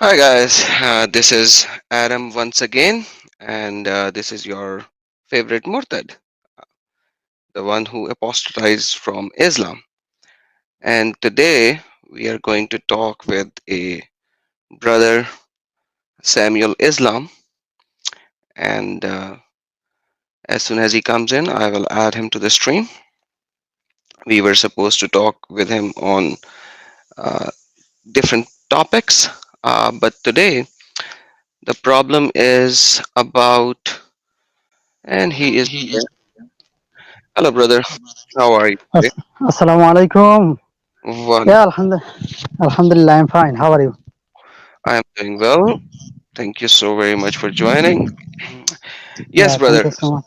Hi guys, this is Adam once again, and this is your favorite Murtad, the one who apostatized from Islam. And today we are going to talk with a brother, Samuel Islam, and as soon as he comes in, I will add him to the stream. We were supposed to talk with him on uh, different topics, but today the problem is about, and he is here. Hello, brother. How are you today? Assalamu alaikum. One, Yeah, Alhamdulillah, I'm fine. How are you? I am doing well. Thank you so very much for joining. Yes, Yeah, thank brother. you so much.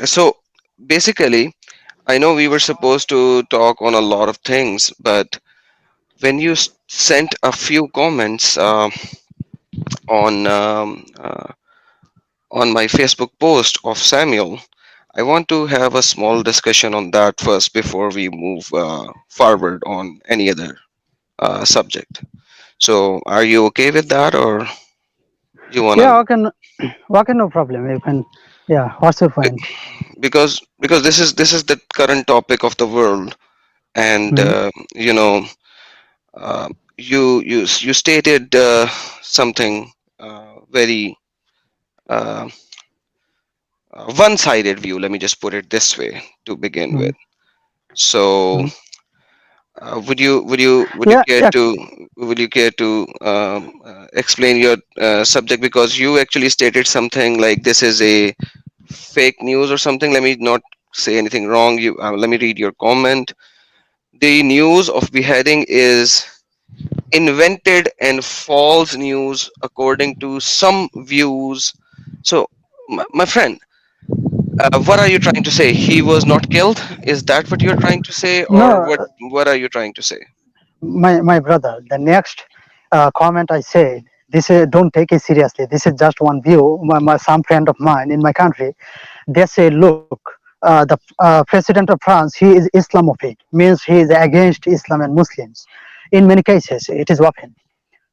So basically, I know we were supposed to talk on a lot of things, but when you sent a few comments on on my Facebook post of Samuel, I want to have a small discussion on that first before we move forward on any other subject. So, are you okay with that, or you wanna? Yeah, okay, no problem. You can, yeah, what's your point? Because this is the current topic of the world, and Hmm. you stated something very uh, one-sided view. Let me just put it this way to begin Hmm. with. So, Hmm. would you Yeah, care yeah. to explain your subject, because you actually stated something like this is a fake news or something. Let me not say anything wrong. Let me read your comment. The news of beheading is invented and false news according to some views. So, my friend, what are you trying to say? He was not killed? Is that what you're trying to say, or No, what are you trying to say? my brother. The next comment I said, this is don't take it seriously. This is just one view. Some friend of mine in my country, they say, look, the president of France, he is Islamophobe, means he is against Islam and Muslims. In many cases, it is often.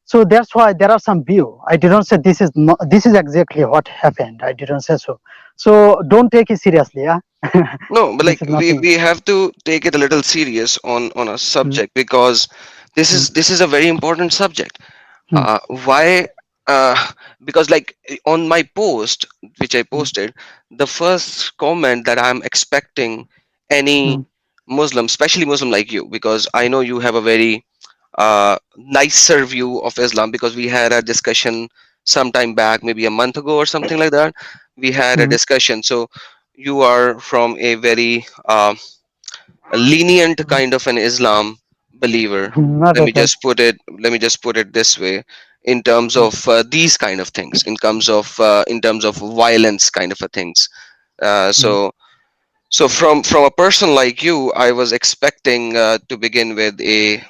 So that's why there are some view. I didn't say this is not, this is exactly what happened. I didn't say so. So don't take it seriously. Yeah, No, but this like is we, nothing. we have to take it a little serious on a Mm, subject, because mm, this is a very important subject. mm, Why? Uh, because like on my post which I mm, posted, the first comment that I'm expecting any mm, Muslim, especially Muslim like you, because I know you have a very nicer view of Islam, because we had a discussion some time back, maybe a month ago or something like that. We had a mm. discussion. So you are from a very lenient kind of an Islam believer. Not Let me at all. just put it. Let me just put it this way. In terms Mm, of these kind of things, in terms of violence kind of a things. mm. So from a person like you, I was expecting to begin with a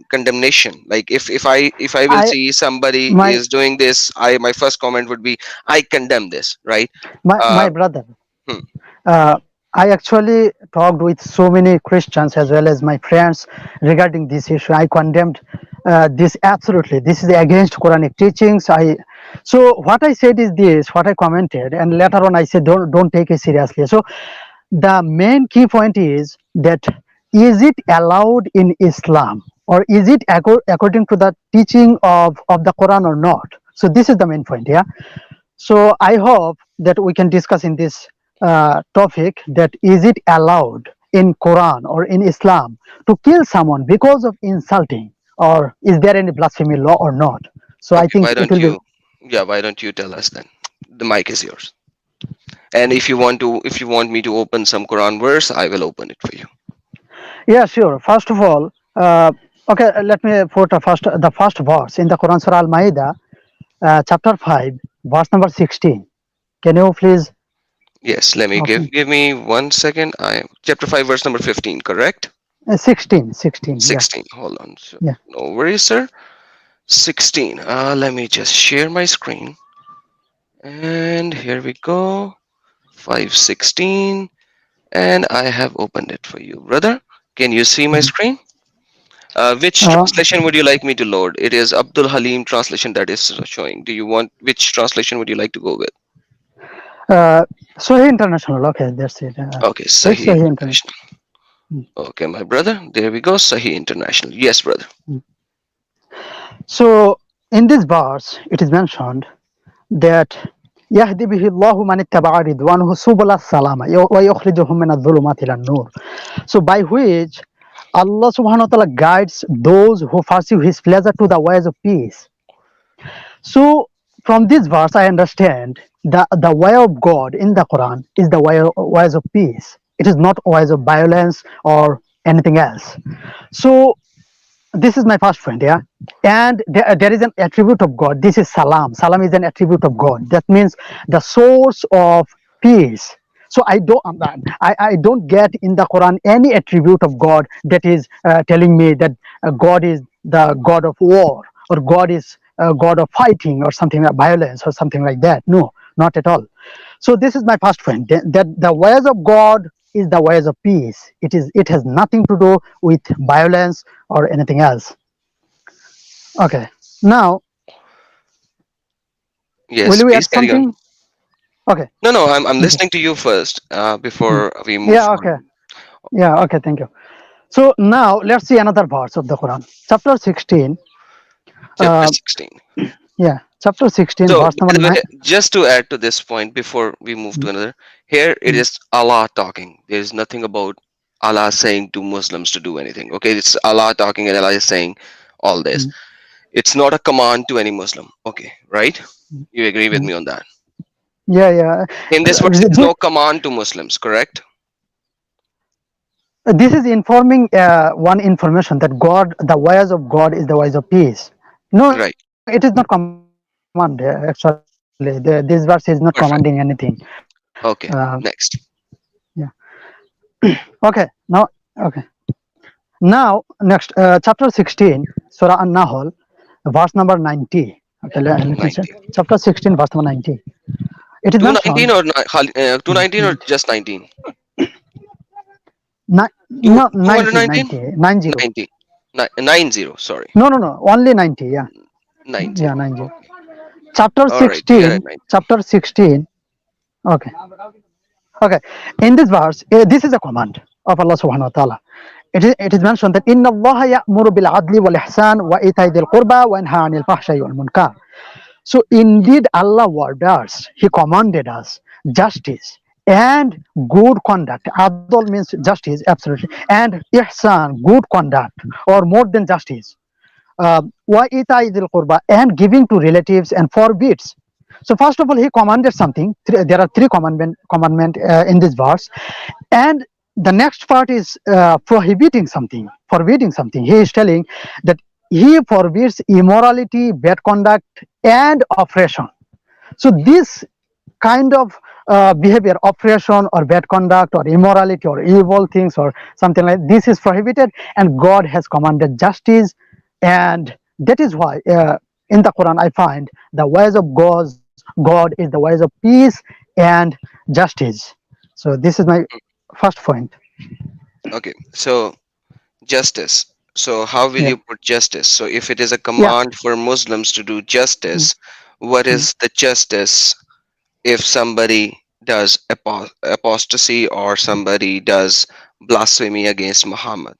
condemnation. Like if I will I see somebody my is doing this, I my first comment would be I condemn this, right? my Uh, brother. hmm, Uh, I actually talked with so many Christians as well as my friends regarding this issue. I condemned this absolutely. This is against Quranic teachings. So what I said is this. What I commented, and later on I said don't take it seriously. So the main key point is it allowed in Islam, or is it according to the teaching of the Quran or not? So this is the main point. Yeah. So I hope that we can discuss in this topic that is it allowed in Quran or in Islam to kill someone because of insulting, or is there any blasphemy law or not? So I okay, think it will be. why don't you tell us then? The mic is yours. And if you want me to open some Quran verse, I will open it for you. Yeah, sure. First of all, okay, let me put the first verse in the Quran, Surah Al Ma'idah, chapter 5, verse number 16. Can you please? Yes, let me Okay. give me 1 second. I chapter 5 verse number 15, correct? 16, 16. Yeah, 16. Hold on. So, yeah. no worries, sir. 16. Let me just share my screen. And here we go. 516. And I have opened it for you, brother. Can you see my Mhm. screen? Which Uh, translation would you like me to load? It is Abdul Halim translation that is showing. Do you want which translation would you like to go with? Sahih International. Okay, that's it. Okay, Take Sahih Sahih International. International. Okay, my brother. There we go. Sahih International. Yes, brother. So in this verse, it is mentioned that يهدي به الله من اتبع رضوانه سبل السلام ويخرجهم من الظلمات إلى النور. So by which Allah subhanahu wa ta'ala guides those who pursue his pleasure to the ways of peace. So from this verse I understand the way of God in the Quran is the ways of peace. It is not ways of violence or anything else. So this is my first point, yeah. And there is an attribute of God. This is salam is an attribute of God. That means the source of peace. So I don't get in the Quran any attribute of God that is telling me that God is the God of war, or God is God of fighting, or something like violence or something like that. No, not at all. So this is my first point, that the ways of God is the ways of peace. It has nothing to do with violence or anything else. Okay. Now, Yes, will we please add carry on. something? Okay. No, no, I'm Thank you. listening to you first Mm. before we move Yeah. Okay. forward. Yeah. Okay. Thank you. So now let's see another verse of the Quran, chapter 16. Chapter Uh, 16. yeah, chapter 16, So, verse by number the 9. way, just to add to this point before we move to Mm, another, here it mm, is Allah talking. There is nothing about Allah saying to Muslims to do anything. Okay, it's Allah talking and Allah is saying all this. mm, It's not a command to any Muslim. Okay, right? You agree with mm. me on that? Yeah. Yeah. In this verse, there is This no command to Muslims, correct? this is informing one information that God, the ways of God is the ways of peace. No, it Right. is not command actually. This verse is not commanding anything. Perfect. Uh, Okay. yeah. Next. Okay. Okay. Now, next, chapter 16, Surah An-Nahl, verse number 90. Okay, let me check. 90. Chapter 16, verse number 90. It is 219 mentioned, or 219 or just 19? no, 90, 219? 90, 90. 90. 90, sorry. No, no, no, only 90. Yeah, 90. yeah, 90. Okay. Chapter All right. We are at 16, 90. chapter 16. Okay, okay. In this verse, this is a command of Allah subhanahu wa ta'ala. It is mentioned that Inna Allah ya'muru bil adli wal ihsan wa ita'i dil qurba wa yanha 'anil fahsha'i wal munkar. So indeed Allah orders, He commanded us justice and good conduct. Adl means justice, absolutely, and ihsan, good conduct, or more than justice. Wa ita'i dil qurba, and giving to relatives, and forbids. So first of all, He commanded something. There are three commandment in this verse, and the next part is prohibiting something, forbidding something. He is telling that He forbids immorality, bad conduct, and oppression. So this kind of behavior, oppression or bad conduct or immorality or evil things or something like this is prohibited, and God has commanded justice. And that is why in the Quran I find the ways of God is the ways of peace and justice. So this is my first point. Okay. So, justice. So, how will Yeah. you put justice? So, if it is a Yeah. command for Muslims to do Mm, justice, what mm. is the justice if somebody does apostasy or somebody does blasphemy against Muhammad?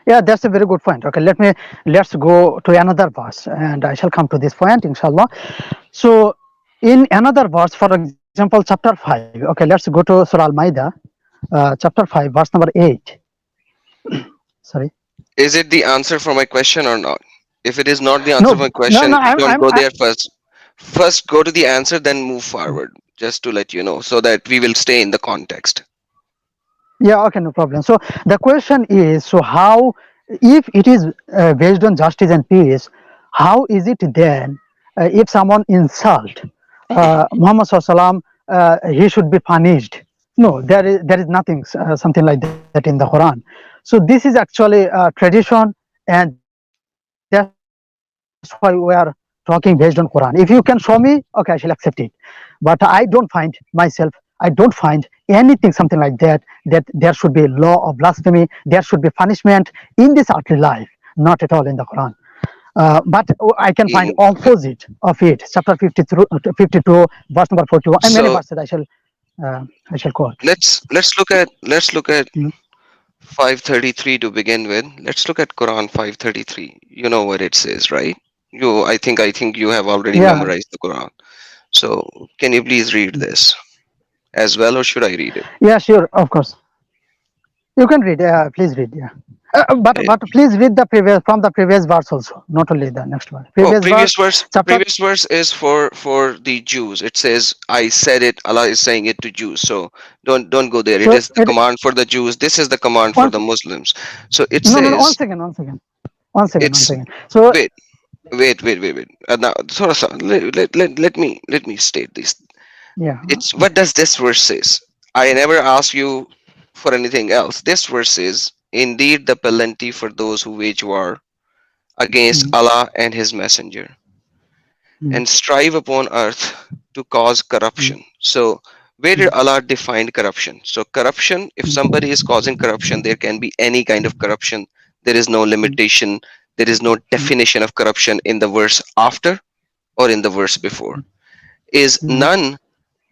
Yeah, that's a very good point. Okay, let's go to another verse, and I shall come to this point, inshallah. So, in another verse, for example, chapter 5. Okay, let's go to Surah Al Maida, chapter 5, verse number 8. Sorry. Is it the answer for my question or not? If it is not the answer No, for my no, no. question, don't go there first. First, go to the answer, then move forward, just to let you know, so that we will stay in the context. Yeah, okay, no problem. So the question is, so how, if it is based on justice and peace, how is it then if someone insult Muhammad Sallallahu, he should be punished? No, there is nothing something like that in the Quran. So this is actually tradition, and that's why we are talking based on Quran. If you can show me, okay, I shall accept it. But I don't find myself I don't find anything something like that, that there should be law of blasphemy, there should be punishment in this earthly life. Not at all in the Quran. But I can find In, opposite of it. Chapter 53, 52, verse number 41, and many so verses I shall quote. let's look at Mm. 533 to begin with. Let's look at Quran 533. You know what it says, right? I think you have already Yeah, memorized the Quran. So can you please read this as well, or should I read it? yeah, sure, of course. You can read. Please read. Yeah. Eh, But please read the previous from the previous verse also, not only the next one. Oh, Previous previous verse, verse. chapter. Previous verse is for the Jews. It says, "I said it." Allah is saying it to Jews. So don't go there. It So is the command for the Jews. This is the command for one. the Muslims. So it No, no, no. says, One second. One second. One it's second. So wait, wait. Now, let me state this. yeah. It's what does this verse says? I never ask you for anything else. This verse says, "Indeed, the penalty for those who wage war against Mm, Allah and His Messenger, mm, and strive upon earth to cause mm, corruption." So, where did mm, Allah define corruption? So, corruption, if mm, somebody is causing corruption, there can be any kind of corruption. There is no mm, limitation, there is no mm, definition of corruption in the verse after or in the verse before. Is mm, none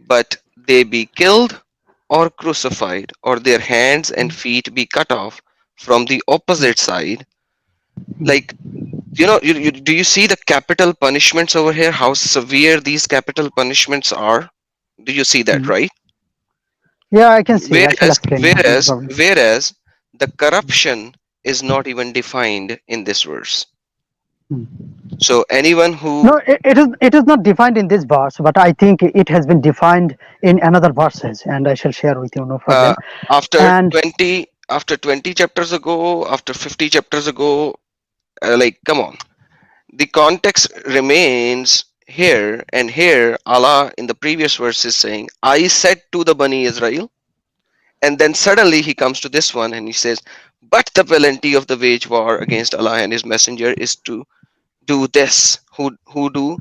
but they be killed or crucified, or their hands and mm, feet be cut off from the opposite side. Like, mm, do you see the capital punishments over here? How severe these capital punishments are? Do you see that, mm. right? Yeah, I can see. I shall Whereas, explain. Yeah, no whereas, problem. whereas the corruption is not even defined in this verse. Mm. So anyone who No, it is not defined in this verse, but I think it has been defined in another verses, and I shall share with you. No uh, problem. after And 20 chapters ago, after 50 chapters ago, like, come on, the context remains here, and here Allah in the previous verse is saying, "I said to the Bani Israel," and then suddenly he comes to this one and he says, "But the penalty of the wage war against Allah and His Messenger is to do this, who do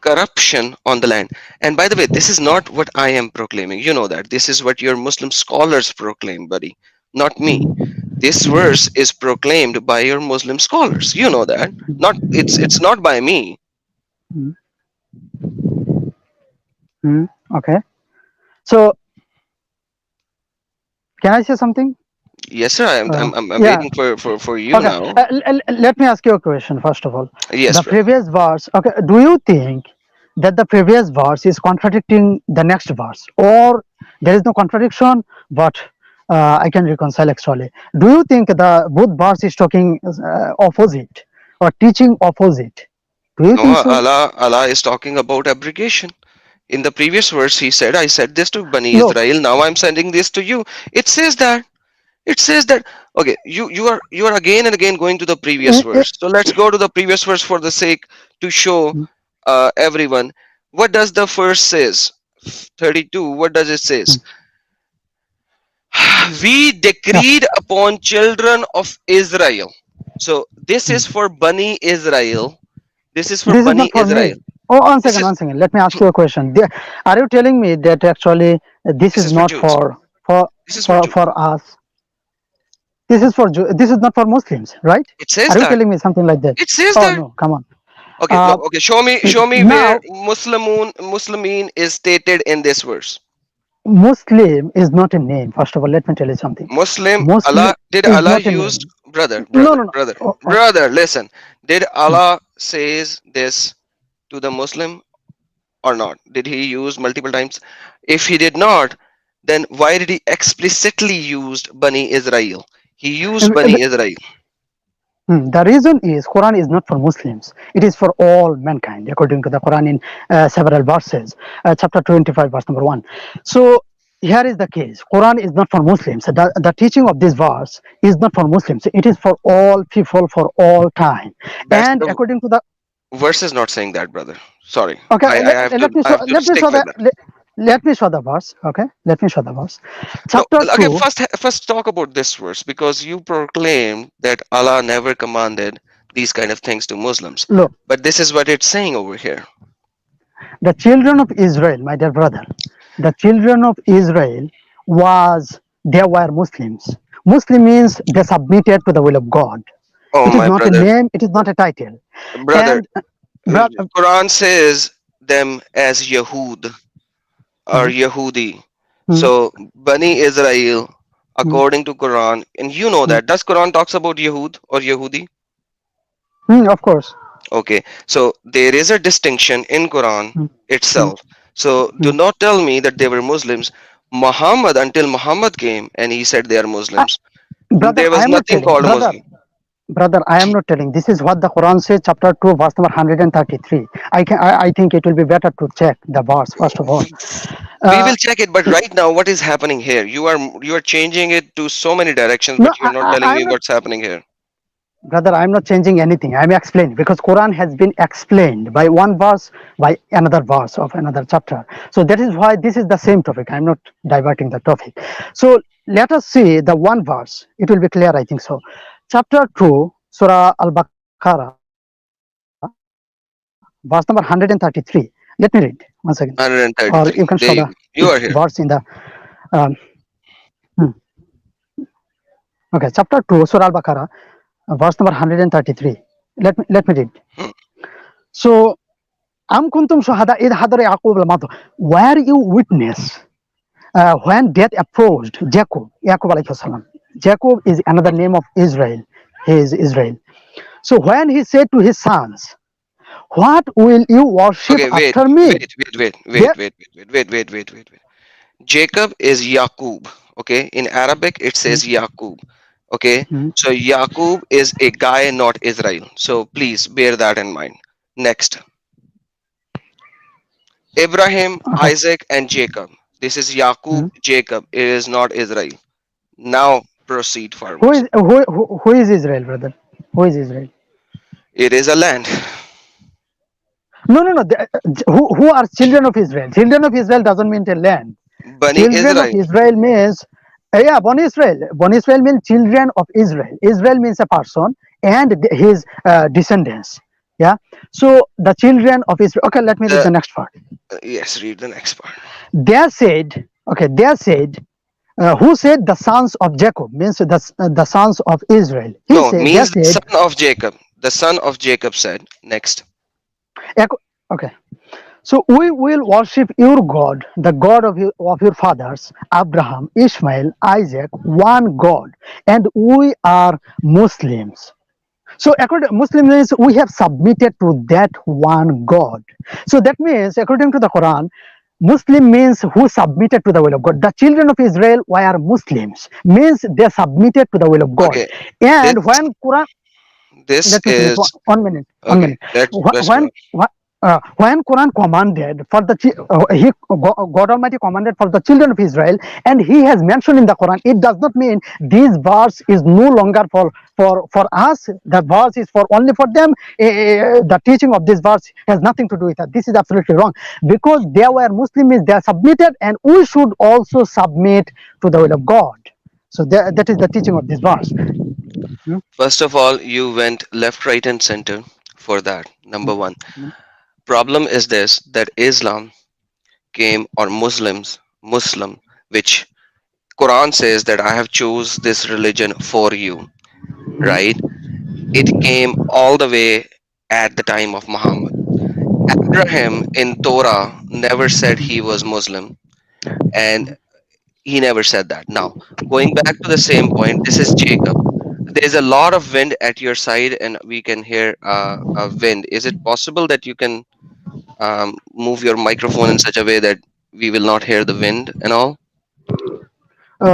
corruption on the land." And by the way, this is not what I am proclaiming. You know that this is what your Muslim scholars proclaim, buddy, not me. This verse is proclaimed by your Muslim scholars. You know that. Not it's not by me. mm, okay. So can I say something? Yes, sir. I'm Yeah. waiting for you Okay. now. Let me ask you a question first of all. Yes, The brother. previous verse. Okay. Do you think that the previous verse is contradicting the next verse, or there is no contradiction, but I can reconcile actually? Do you think the both verse is talking opposite or teaching opposite? Do you No, think so? Allah is talking about abrogation. In the previous verse, he said, "I said this to Bani Look. Israel. Now I'm sending this to you." It says that. It says that. Okay, you are again and again going to the previous eh, eh, verse. So let's go to the previous verse for the sake to show everyone what does the verse says. 32. What does it says? We yeah. decreed upon children of Israel. So this is Mm. for Bani Israel. This is for This is Bani not for Israel. me. Oh, This is one second. Let me ask you a question. Are you telling me that actually this this is is for not Jews. for This is for Jews. for us? This is for this is not for Muslims, right? It says Are you that. telling me something like that? It says Oh that. no, come on. Okay, no, Uh, okay. Show me where Now Muslimin is stated in this verse. Muslim is not a name. First of all, let me tell you something. Muslim, Muslim Allah, did is Allah not a used, name. brother, No, brother, no, no. brother, Oh, brother, listen. Did mm, Allah says this to the Muslim or not? Did he use multiple times? If he did not, then why did he explicitly used Bani Israel? He used mm. Bani Israel. The reason is Quran is not for Muslims. It is for all mankind, according to the Quran in several verses. Chapter 25, verse number 1. So here is the case. Quran is not for Muslims. The teaching of this verse is not for Muslims. It is for all people for all time. That's And the according to the verse is not saying that, brother. Sorry, okay, I have to I have to let me stick show with that. let me show the verse. Okay, let me show the verse. No, Chapter okay, 2. first talk about this verse because you proclaim that Allah never commanded these kind of things to Muslims. Look, But this is what it's saying over here. the children of Israel, my dear brother. the children of Israel was they were Muslims. Muslim means they submitted to the will of God. Oh It is my not a brother, name, it is not a title. brother. And uh, bro- Quran says them as Yahud or Mhm, Yahudi. mhm, So Bani Israel, mhm, according to Quran, and you know mhm, that. Does Quran talks about Yahud or Yahudi? of course. Okay, so there is a distinction in Quran Mhm, mhm, itself. So do mhm. not tell me that they were Muslims. Muhammad, until Muhammad came and he said they are Uh, Muslims, brother, there I was am not nothing telling. called Muslim. Brother, I am not telling. This is what the Quran says, chapter 2, verse number 133. I think it will be better to check the verse first of all. We Uh, will check it, but right now, what is happening here? You are changing it to so many directions, no, but you're not telling I me am not, what's happening here. brother. I am not changing anything. I am explaining because Quran has been explained by one verse by another verse of another chapter. So that is why this is the same topic. I am not diverting the topic. So let us see the one verse. It will be clear. I think so. Chapter 2, Surah Al-Baqarah, verse number 133. Let me read once again, or you can show the 133. There you verse go. in the. You are here. Um, hmm. Okay, chapter 2, Surah Al-Baqarah, verse number 133. Let me read. Hmm. So, Am kuntum shuhada id hadara Yaqub al-maut. Were you witness when death approached Jacob, Yaqub alayhi salam. Jacob is another name of Israel. He is Israel. So when he said to his sons, "What will you worship Okay, wait, after me?" wait, wait, wait, There, wait, wait, wait, wait, wait, wait, wait, wait. Jacob is Yaqub. Okay, in Arabic it says Yaqub. Okay, Mhm. so Yaqub is a guy, not Israel. So please bear that in mind. Next, Abraham, Okay. Isaac, and Jacob. This is Yaqub, Mhm. Jacob. It is not Israel. Now proceed Who forwards. is who is Israel, brother? Who is Israel? It is a land. No, no, no. Who are children of Israel? Children of Israel doesn't mean a land. Bani Children of Israel. Israel means, yeah, Bon Israel. Bon Israel means children of Israel. Israel means a person and his descendants. Yeah. So the children of Israel. Okay, let me read The the next part. yes, read the next part. They said, okay, they said, who said the sons of Jacob means the sons of Israel. He No, said, they means the said, son of Jacob. The son of Jacob said. Next. okay. So we will worship your God, the God of your fathers, Abraham, Ishmael, Isaac, one God, and we are Muslims. So according Muslim means we have submitted to that one God. So that means according to the Quran, Muslim means who submitted to the will of God. The children of Israel were Muslims, means they submitted to the will of God. Okay. This And when Quran, this let me finish is one minute, one okay. minute. Let's go When on. when Quran commanded for the God Almighty commanded for the children of Israel, and He has mentioned in the Quran, it does not mean this verse is no longer for us. The verse is for only for them. The teaching of this verse has nothing to do with that. This is absolutely wrong because they were Muslims. They are submitted, and we should also submit to the will of God. So that is the teaching of this verse. Hmm? First of all, you went left, right, and center for that. Number one. Hmm? Problem is this that Islam came or Muslim, which Quran says that I have chose this religion for you, right? It came all the way at the time of Muhammad. Abraham in Torah never said he was Muslim, and he never said that. Now, going back to the same point, this is Jacob. There's a lot of wind at your side, and we can hear a wind. Is it possible that you can move your microphone in such a way that we will not hear the wind and all?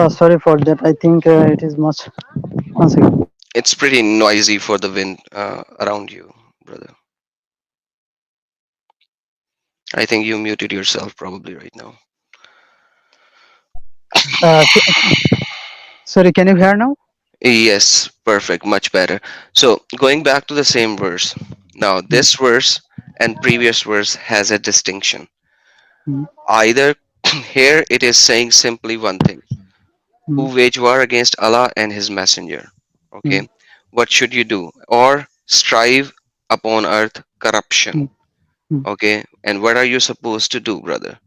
Sorry for that. I think it is much. One second. It's pretty noisy for the wind around you, brother. I think you muted yourself probably right now. Uh, s- Sorry, can you hear now? Yes, perfect, much better. So, going back to the same verse. Now, Mm, this verse and previous verse has a distinction. mm, Either here it is saying simply one thing, mm, who wage war against Allah and His Messenger. mm, Okay, what should you do? Or strive upon earth corruption. mm, mm. Okay, and what are you supposed to do, brother?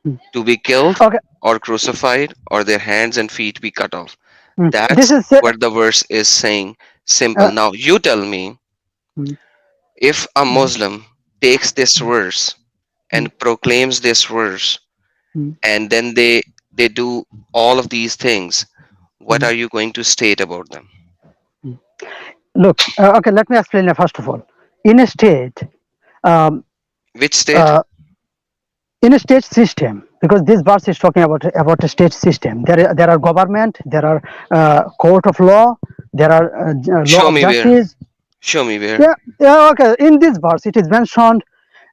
mm, to be killed okay. or crucified or their hands and feet be cut off. This That's is what the verse is saying. Simple. uh, Now you tell me, mm, if a mm, Muslim takes this verse mm, and proclaims this verse, mm, and then they do all of these things, what mm, are you going to state about them? mm. Look, okay, let me explain it first of all. In a state, um, Which state? uh, in a state system, because this verse is talking about a state system. There are government, there are court of law, there are law Show of me where. justice. Show me where. Yeah, yeah, okay. In this verse, it is mentioned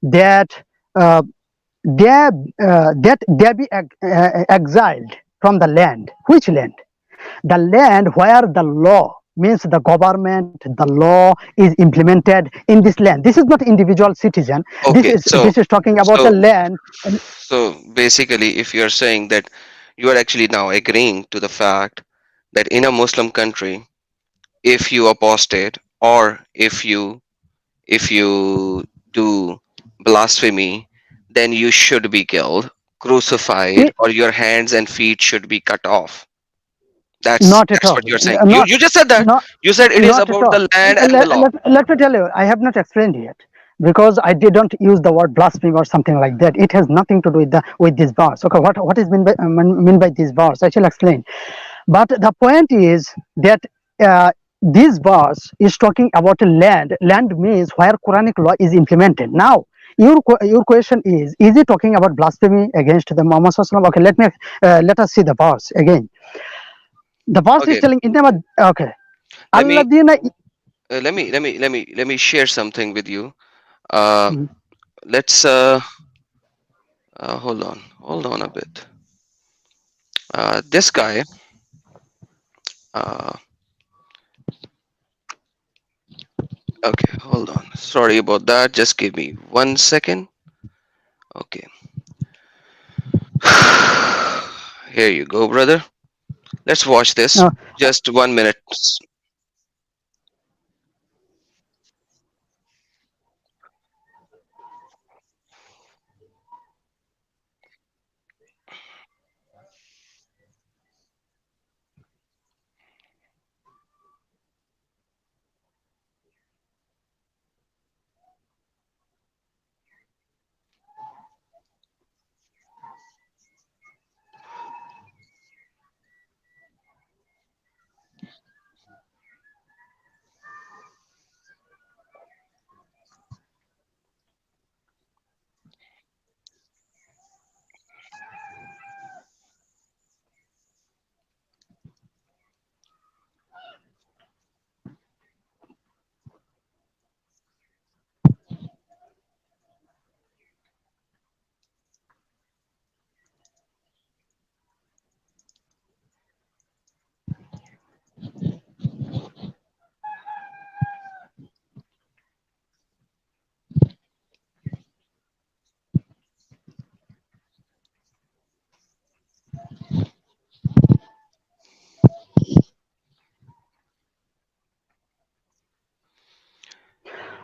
that uh, they be exiled from the land. Which land? The land where the law means the government, the law is implemented in this land. This is not individual citizen. This Okay, is this is talking about a so land. so basically, if you're saying that, you are actually now agreeing to the fact that in a Muslim country, if you apostate, or if you do blasphemy, then you should be killed, crucified, It, or your hands and feet should be cut off. that's not at that's all. what you're saying. you Not you just said that. not You said it is not at about all. the land and the law. Let me tell you, I have not explained yet because I didn't use the word blasphemy or something like that. It has nothing to do with this verse. Okay, what is mean by this verse? I shall explain. But the point is that this verse is talking about a land. Land means where Quranic law is implemented. Now, your question is it talking about blasphemy against the Muhammad Sallallahu Alaihi Wasallam? Okay, let us see the verse again. The verse is Okay, telling in okay. let me Alladina. let me share something with you. uh Mm, let's hold on a bit. This guy, uh okay, hold on, sorry about that, just give me 1 second. Okay. Here you go, brother. Let's watch this. uh, Just 1 minute.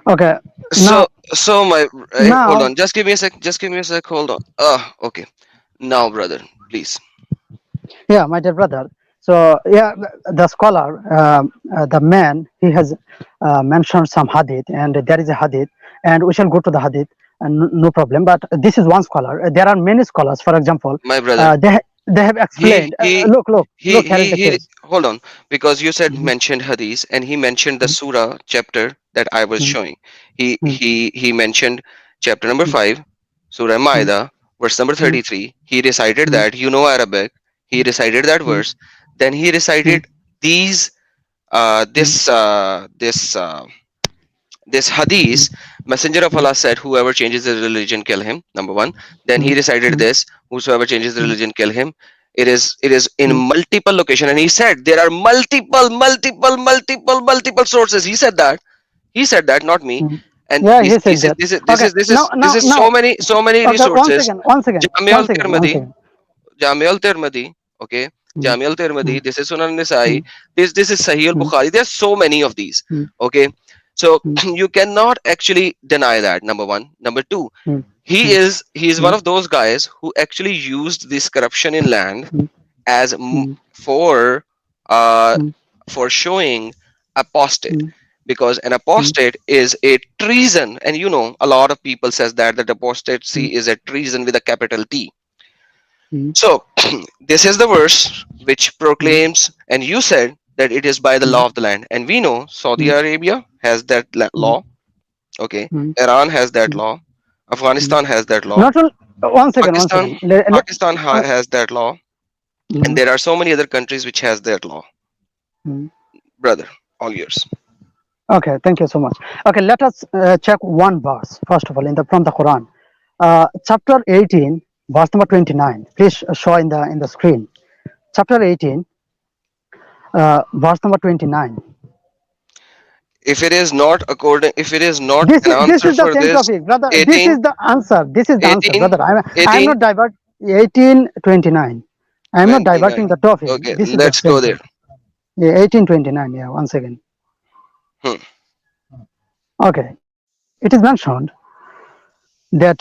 okay. So, Now so my, hold now on. Just give me a sec. Just give me a sec. Hold on. Okay. Now, brother, please. yeah, my dear brother. So yeah, the scholar, the man, he has mentioned some hadith, and there is a hadith, and we shall go to the hadith, and no problem. But this is one scholar. There are many scholars. For example, My brother. they have He explained. he Look. Here is the he. case. Hold on, because you said Mhm, mentioned hadith, and he mentioned the mhm, surah chapter that I was mhm, showing. He mhm, he he mentioned chapter number mhm, 5, Surah mhm, Maida, verse number mhm, 33. He recited mhm, that. You know Arabic. He recited that mhm, verse. Then he mhm, recited these mhm, this hadith. Messenger of mhm, Allah said, whoever changes his religion, kill him. Number one. Then he mhm, recited mhm, this, whosoever changes the mhm, religion, kill him. It is in mhm, multiple location, and he said there are multiple sources. He said that, not me. mhm. And Yeah, this he said this is that. this is this Okay. is this Now is this now is now. so many Okay. Once resources. again. Once again. Jami al Once again. Once Tirmidhi, again. Jami al Tirmidhi, okay, Mhm, Jami al Tirmidhi. mhm, This is Sunan Nisai. mhm, This is Sahih al mhm, Bukhari. There's so many of these. mhm, Okay, So you cannot actually deny that, number one. Number two, mm, he is one mm, of those guys who actually used this corruption in land mm, as mm, for uh mm, for showing apostate, mm, because an mm, apostate is a treason, and a lot of people says that mm, apostasy is a treason with a capital T. mm, So this is the verse which mm, proclaims, and you said that it is by the mm, law of the land, and we know Saudi mm, Arabia has that mm, law. Okay, mm, Iran has that mm, law. mm. Afghanistan has that law. Not only, one second, one Pakistan second. Pakistan has that law, and Mm, there are so many other countries which has that law. mm. Brother, all yours. Okay, thank you so much. Okay, let us check one verse first of all from the Quran, chapter 18, verse number 29. Please show in the screen. Chapter 18, verse number 29. If it is not This an is this answer is the for same this, topic, brother. This 18, is the answer. This is the answer, 18, brother. I'm 18, not divert 1829. I'm not diverting 29. the topic. Okay, This is the let's same go there. topic. Yeah, 1829. Yeah, one second. Hmm. Okay, it is mentioned that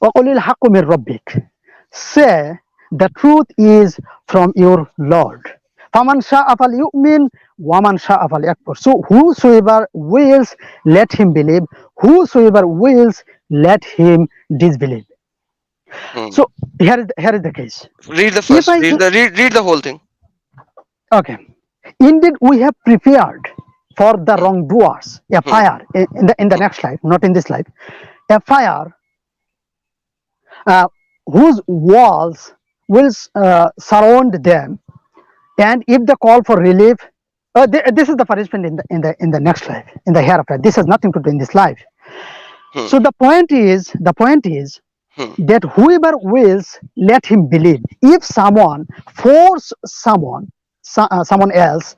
وَقُلِ الْحَقُّ مِنْ رَبِّكَ. Say the truth is from your Lord. فَمَنْ شَاءَ فَلْيُؤْمِنْ وَمَنْ شَاءَ فَلْيَكْفُرْ. So whosoever wills, let him believe. Whosoever wills, let him disbelieve. Hmm. So here is the case. Read the If first. I Read the whole thing. okay, indeed we have prepared for the Hmm. wrongdoers a Hmm. fire in the next life, not in this life, a fire uh, whose walls will surround them, and if they call for relief, this is the punishment in the next life, in the hereafter. This has nothing to do in this life. Hmm. So the point is Hmm. that whoever wills, let him believe. If someone force someone else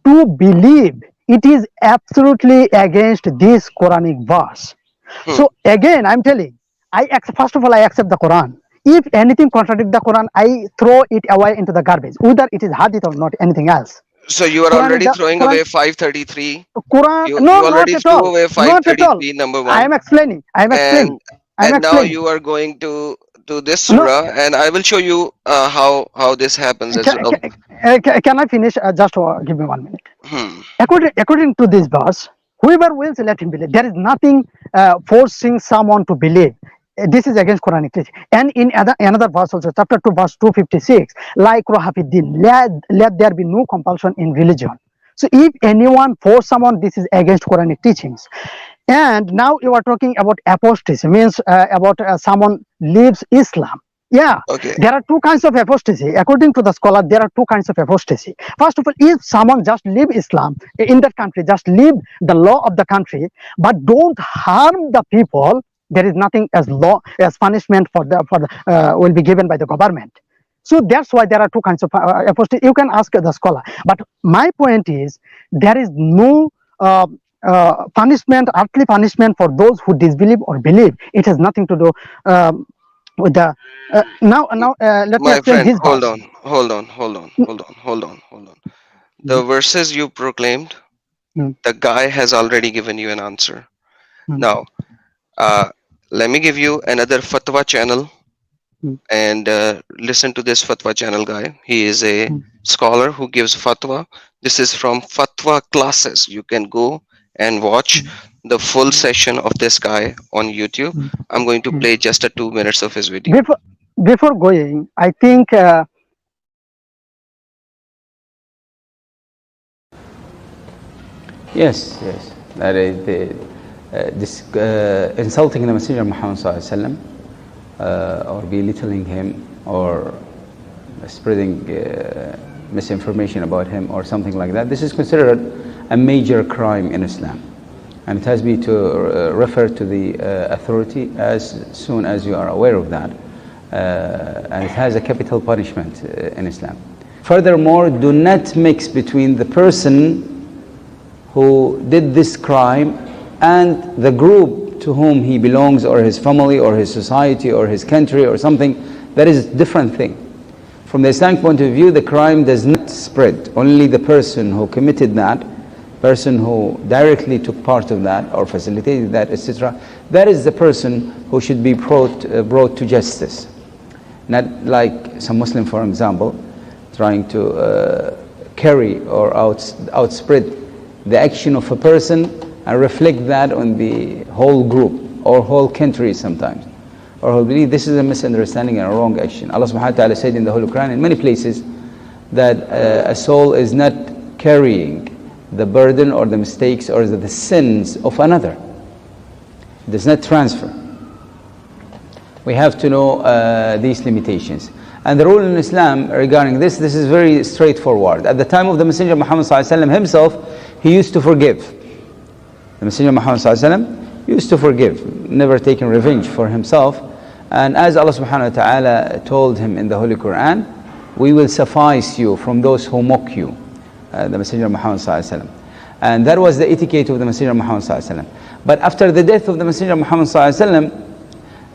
to believe, it is absolutely against this Quranic verse. Hmm. So again, I'm telling, first of all, I accept the Quran. If anything contradicts the Quran, I throw it away into the garbage, whether it is hadith or not, anything else. So you are Quran is already the throwing Quran. away 533. Quran, You no, already not at threw all, away not at all. 533, number I one, am explaining. I am explaining. and I am and now explaining. you are going to this No, surah, and I will show you how this happens as can, well. can I finish? Just give me 1 minute. Hmm. According to this verse, whoever wills, let him believe. There is nothing forcing someone to believe. This is against Quranic teaching. And in another verse also, chapter 2, verse 256, like Rohafiddin, let there be no compulsion in religion. So if anyone force someone, this is against Quranic teachings. And now you are talking about apostasy, means about someone leaves Islam. Yeah, Okay. there are two kinds of apostasy. According to the scholar, there are two kinds of apostasy. First of all, if someone just leave Islam in that country, just leave the law of the country, but don't harm the people, there is nothing as law as punishment for the will be given by the government. So that's why there are two kinds of apostasy. You can ask the scholar, but my point is there is no punishment, earthly punishment for those who disbelieve or believe. It has nothing to do with the let me My explain friend, this hold verse. on, hold on, hold on, hold on, hold on, hold on. The verses you proclaimed, Mm, the guy has already given you an answer. mm, Now, uh, let me give you another fatwa channel, mm, and listen to this fatwa channel guy. He is a mm, scholar who gives fatwa. This is from Fatwa Classes. You can go and watch mm, the full session of this guy on YouTube. mm, I'm going to mm. play just a 2 minutes of his video. Before before going, I think Yes, yes. That is insulting the Messenger Muhammad SAW, or belittling him, or spreading misinformation about him, or something like that. This is considered a major crime in Islam, and it has been to refer to the authority as soon as you are aware of that, and it has a capital punishment in Islam. Furthermore, do not mix between the person who did this crime and the group to whom he belongs, or his family, or his society, or his country, or something. That is a different thing. From the Islamic point of view, the crime does not spread. Only the person who committed that person who directly took part of that or facilitated that, etc., that is the person who should be brought to justice. Not like some Muslim, for example, trying to carry or outspread the action of a person and reflect that on the whole group or whole country sometimes. Or who believe this is a misunderstanding and a wrong action. Allah subhanahu wa ta'ala said in the Holy Quran in many places that a soul is not carrying the burden or the mistakes or the sins of another. It does not transfer. We have to know these limitations. And the rule in Islam regarding this is very straightforward. At the time of the Messenger Muhammad himself, he used to forgive. The Messenger Muhammad used to forgive, never taking revenge for himself. And as Allah subhanahu wa ta'ala told him in the Holy Quran, we will suffice you from those who mock you, the Messenger Muhammad. And that was the etiquette of the Messenger Muhammad. But after the death of the Messenger Muhammad,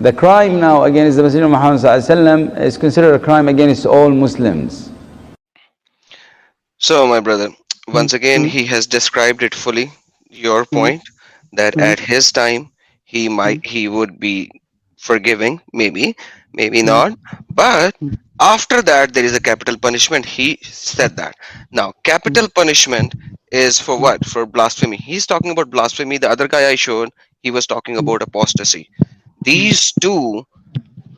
the crime now against the Messenger Muhammad is considered a crime against all Muslims. So, my brother, once again, he has described it fully. Your point that at his time he would be forgiving, maybe not, but after that there is a capital punishment. He said that. Now, capital punishment is for what? For blasphemy. He's talking about blasphemy. The other guy I showed, he was talking about apostasy. These two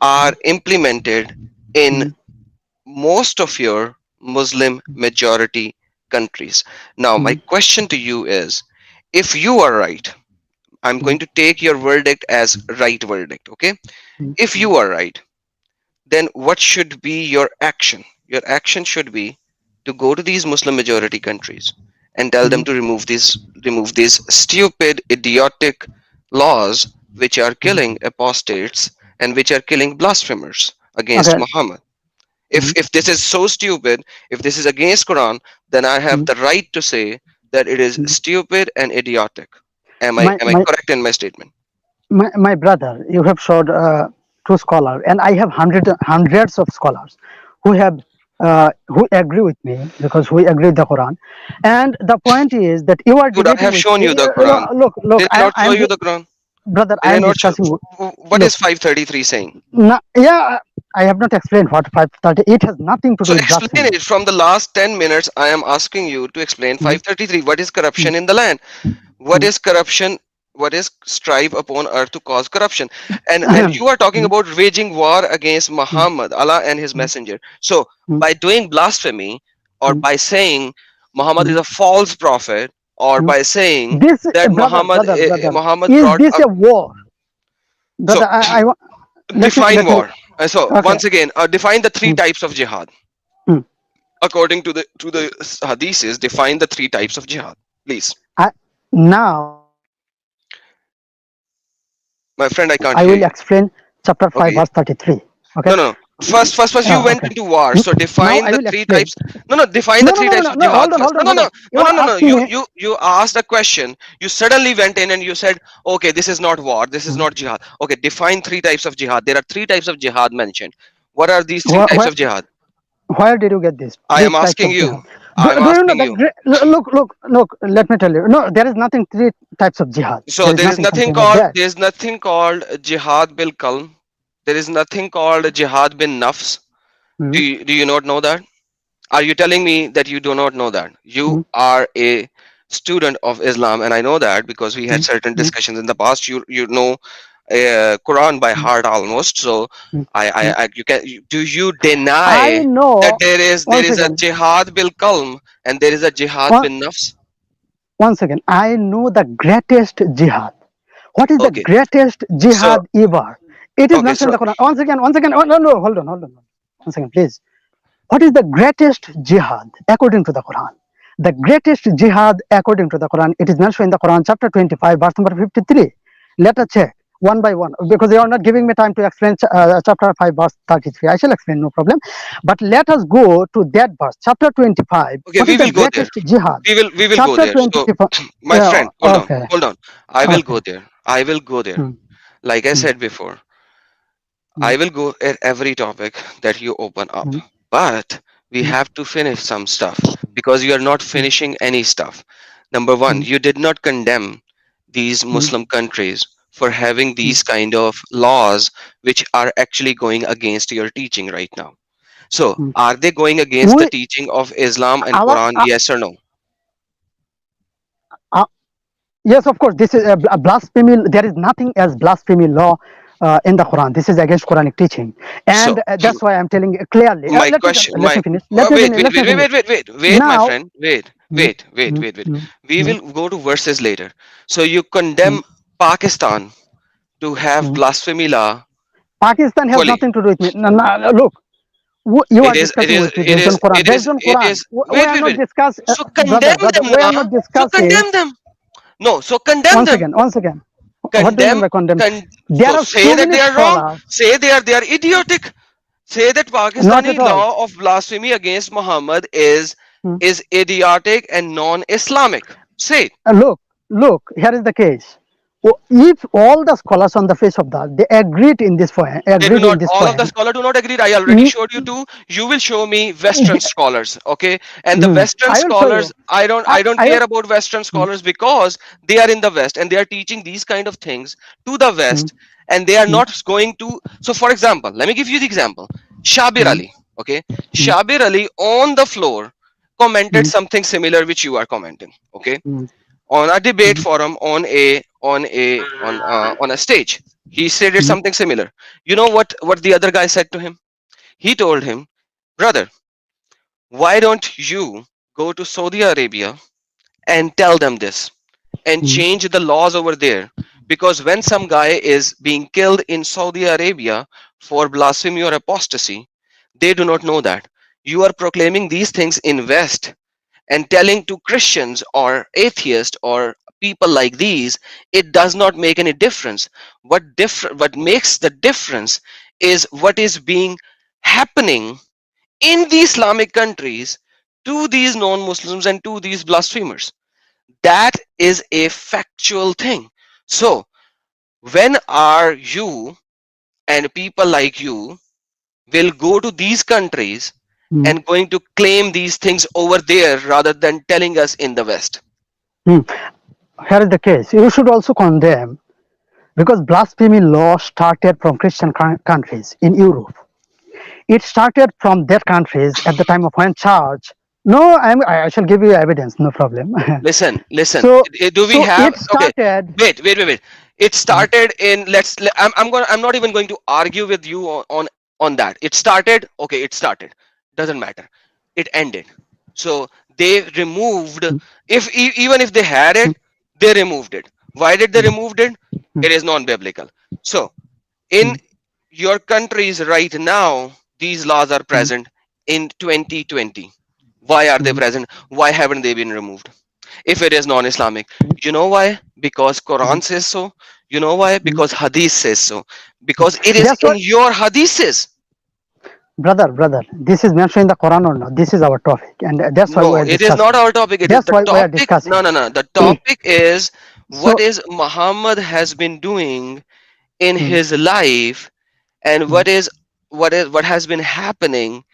are implemented in most of your Muslim majority countries. Now, my question to you is, if you are right, I'm going to take your verdict as right verdict, okay? If you are right, then what should be your action? Your action should be to go to these Muslim majority countries and tell them to remove these stupid, idiotic laws which are killing apostates and which are killing blasphemers against Okay. Muhammad. If this is so stupid, if this is against Quran, then I have the right to say that it is stupid and idiotic. Am I My my correct in my statement? my brother, you have showed two scholars, and I have hundreds of scholars who agree with me because we agree with the Quran. And the point is that you are Would I debating have with shown you the Quran? look, Did I not I show am you the Quran? brother, Did I I am not show? discussing. What Look, is 533 saying? yeah, I have not explained what 530. It has nothing to do So with explain blasphemy. it. From the last 10 minutes, I am asking you to explain Mm, 533. What is corruption in the land? What mm, is corruption? What is strive upon earth to cause corruption? And mm, you are talking mm, about waging war against mm, Muhammad, Allah and his mm, messenger. So mm, by doing blasphemy, or mm, by saying Muhammad is mm, a false prophet, or mm. by saying This that brother, Muhammad is brought this up. a war, So brother? I want, define let me. war. So Okay. once again, define the three Mm, types of jihad. mm. According to the hadiths, define the three types of jihad, please. Now My friend, I can't I hear will you. explain chapter 5 Okay. verse 33. Okay. No, no. First, you went Okay. into war. Mm, So now define I the will three explain. types. No, no. Define the No, no, three no, no, types no, of no. jihad Hold on, first. hold No, on, no, hold no, on. You no, are no, no, no. asking me. You asked a question. You suddenly went in and you said, okay, this is not war. This is Mm, not jihad. Okay, define three types of jihad. There are three types of jihad mentioned. What are these three Where, types where, of jihad? where did you get this? I Three am types asking of you. jihad. I am Do you know asking that? you. Look. Let me tell you. No, there is nothing. Three types of jihad. So There is nothing something like that. there is nothing called jihad bil qalm. There is nothing called jihad bin nafs. Mm, Do you not know that? Are you telling me that you do not know that? You mm, are a student of Islam, and I know that because we had mm, certain mm, discussions in the past. You know Quran by mm, heart almost. So mm, mm. you can do you I deny that know. there Once is a again. jihad bil qalm and there is a jihad One, bin nafs? once again. I know the greatest jihad. What is the Okay, greatest so jihad ever? It is okay, mentioned in so the Quran. Once again. Oh, no, no, hold on. Once again, please. What is the greatest jihad according to the Quran? The greatest jihad according to the Quran, it is mentioned in the Quran, chapter 25, verse number 53. Let us check one by one because they are not giving me time to explain chapter 5, verse 33. I shall explain, no problem. But let us go to that verse, chapter 25. okay, What is we the will go there. greatest jihad? We will go Chapter there. So 25. my friend, Okay, hold on. I will okay. go there. I will go there. Mm, Like I mm, said before, mm, I will go at every topic that you open up. mm, But we mm, have to finish some stuff because you are not mm, finishing any stuff. Number one, mm, you did not condemn these mm, Muslim countries for having mm, these kind of laws which are actually going against your teaching right now. So, mm. are they going against the We, teaching of Islam and our, Quran? Yes or no? uh, yes, of course, this is a blasphemy. There is nothing as blasphemy law in the Quran. This is against Quranic teaching, So, and that's why I'm telling you clearly. my Let me question, let my me finish. Let me wait, finish. wait, Let wait, me wait, finish. wait, wait, wait, wait, my Now, friend, wait, mm, wait, wait, mm, wait, wait. mm, We mm, will go to verses later. So, you mm, condemn Pakistan to have mm. blasphemy law Pakistan has fully. nothing to do with me. No, no, look, you are It discussing is, with me it based on is, Quran. it is, Based on it Quran, is. we Wait, are wait, not wait. discuss, So brother, condemn brother. them, We are na. not So discussing. condemn them. No, so condemn Once them. again, once again. What do you mean Condemn, by condemn? con- There so are say so that many they are wrong. scholars. Say they are idiotic. Say that Not at Pakistani all. law of blasphemy against Muhammad Hmm. is idiotic and non-Islamic. Say it. Look, look. Here is the case. If all the scholars on the face of that they agreed in this point, They do agreed in not. this All of the point. scholars do not agree. I already mm, showed you two. You will show me Western scholars, okay? And the mm, Western I will show you. scholars, I don't, I I don't I care about Western mm, scholars because they are in the West and they are teaching these kind of things to the mm, West, and they are mm, not going to. So, for example, let me give you the example. Shabir mm, Ali, okay? mm, Shabir Ali on the floor commented mm, something similar which you are commenting, okay? mm, On a debate mm, forum, on a stage, he stated mm, something similar. You know what the other guy said to him? He told him, brother, why don't you go to Saudi Arabia and tell them this and mm, change the laws over there? Because when some guy is being killed in Saudi Arabia for blasphemy or apostasy, they do not know that. You are proclaiming these things in West and telling to Christians or atheists or people like these, it does not make any difference. What makes the difference is what is being happening in the Islamic countries to these non-Muslims and to these blasphemers. That is a factual thing. So when are you and people like you will go to these countries mm, and going to claim these things over there rather than telling us in the West? mm. Here is the case. You should also condemn because blasphemy law started from Christian countries in Europe. It started from their countries at the time of when church. No, I shall give you evidence. No problem. Listen. so, Do we so have? it Okay, started. wait. It started in. I'm not even going to argue with you on that. It started. Okay, it started. Doesn't matter. It ended. So they removed. If even if they had it, they removed it. Why did they removed it? It is non-biblical. So in your countries right now, these laws are present in 2020. Why are they present? Why haven't they been removed? If it is non-Islamic, you know why? Because Quran says so. You know why? Because Hadith says so. Because it is That's in what, your Hadiths. brother. This is mentioned in the Quran or not? This is our topic, and that's why we No, are it is not discussing. our topic. It is That's the why we are topic. No, discussing. no, no. The topic is what So, is Muhammad has been doing in mm, his life, and mm, what has been happening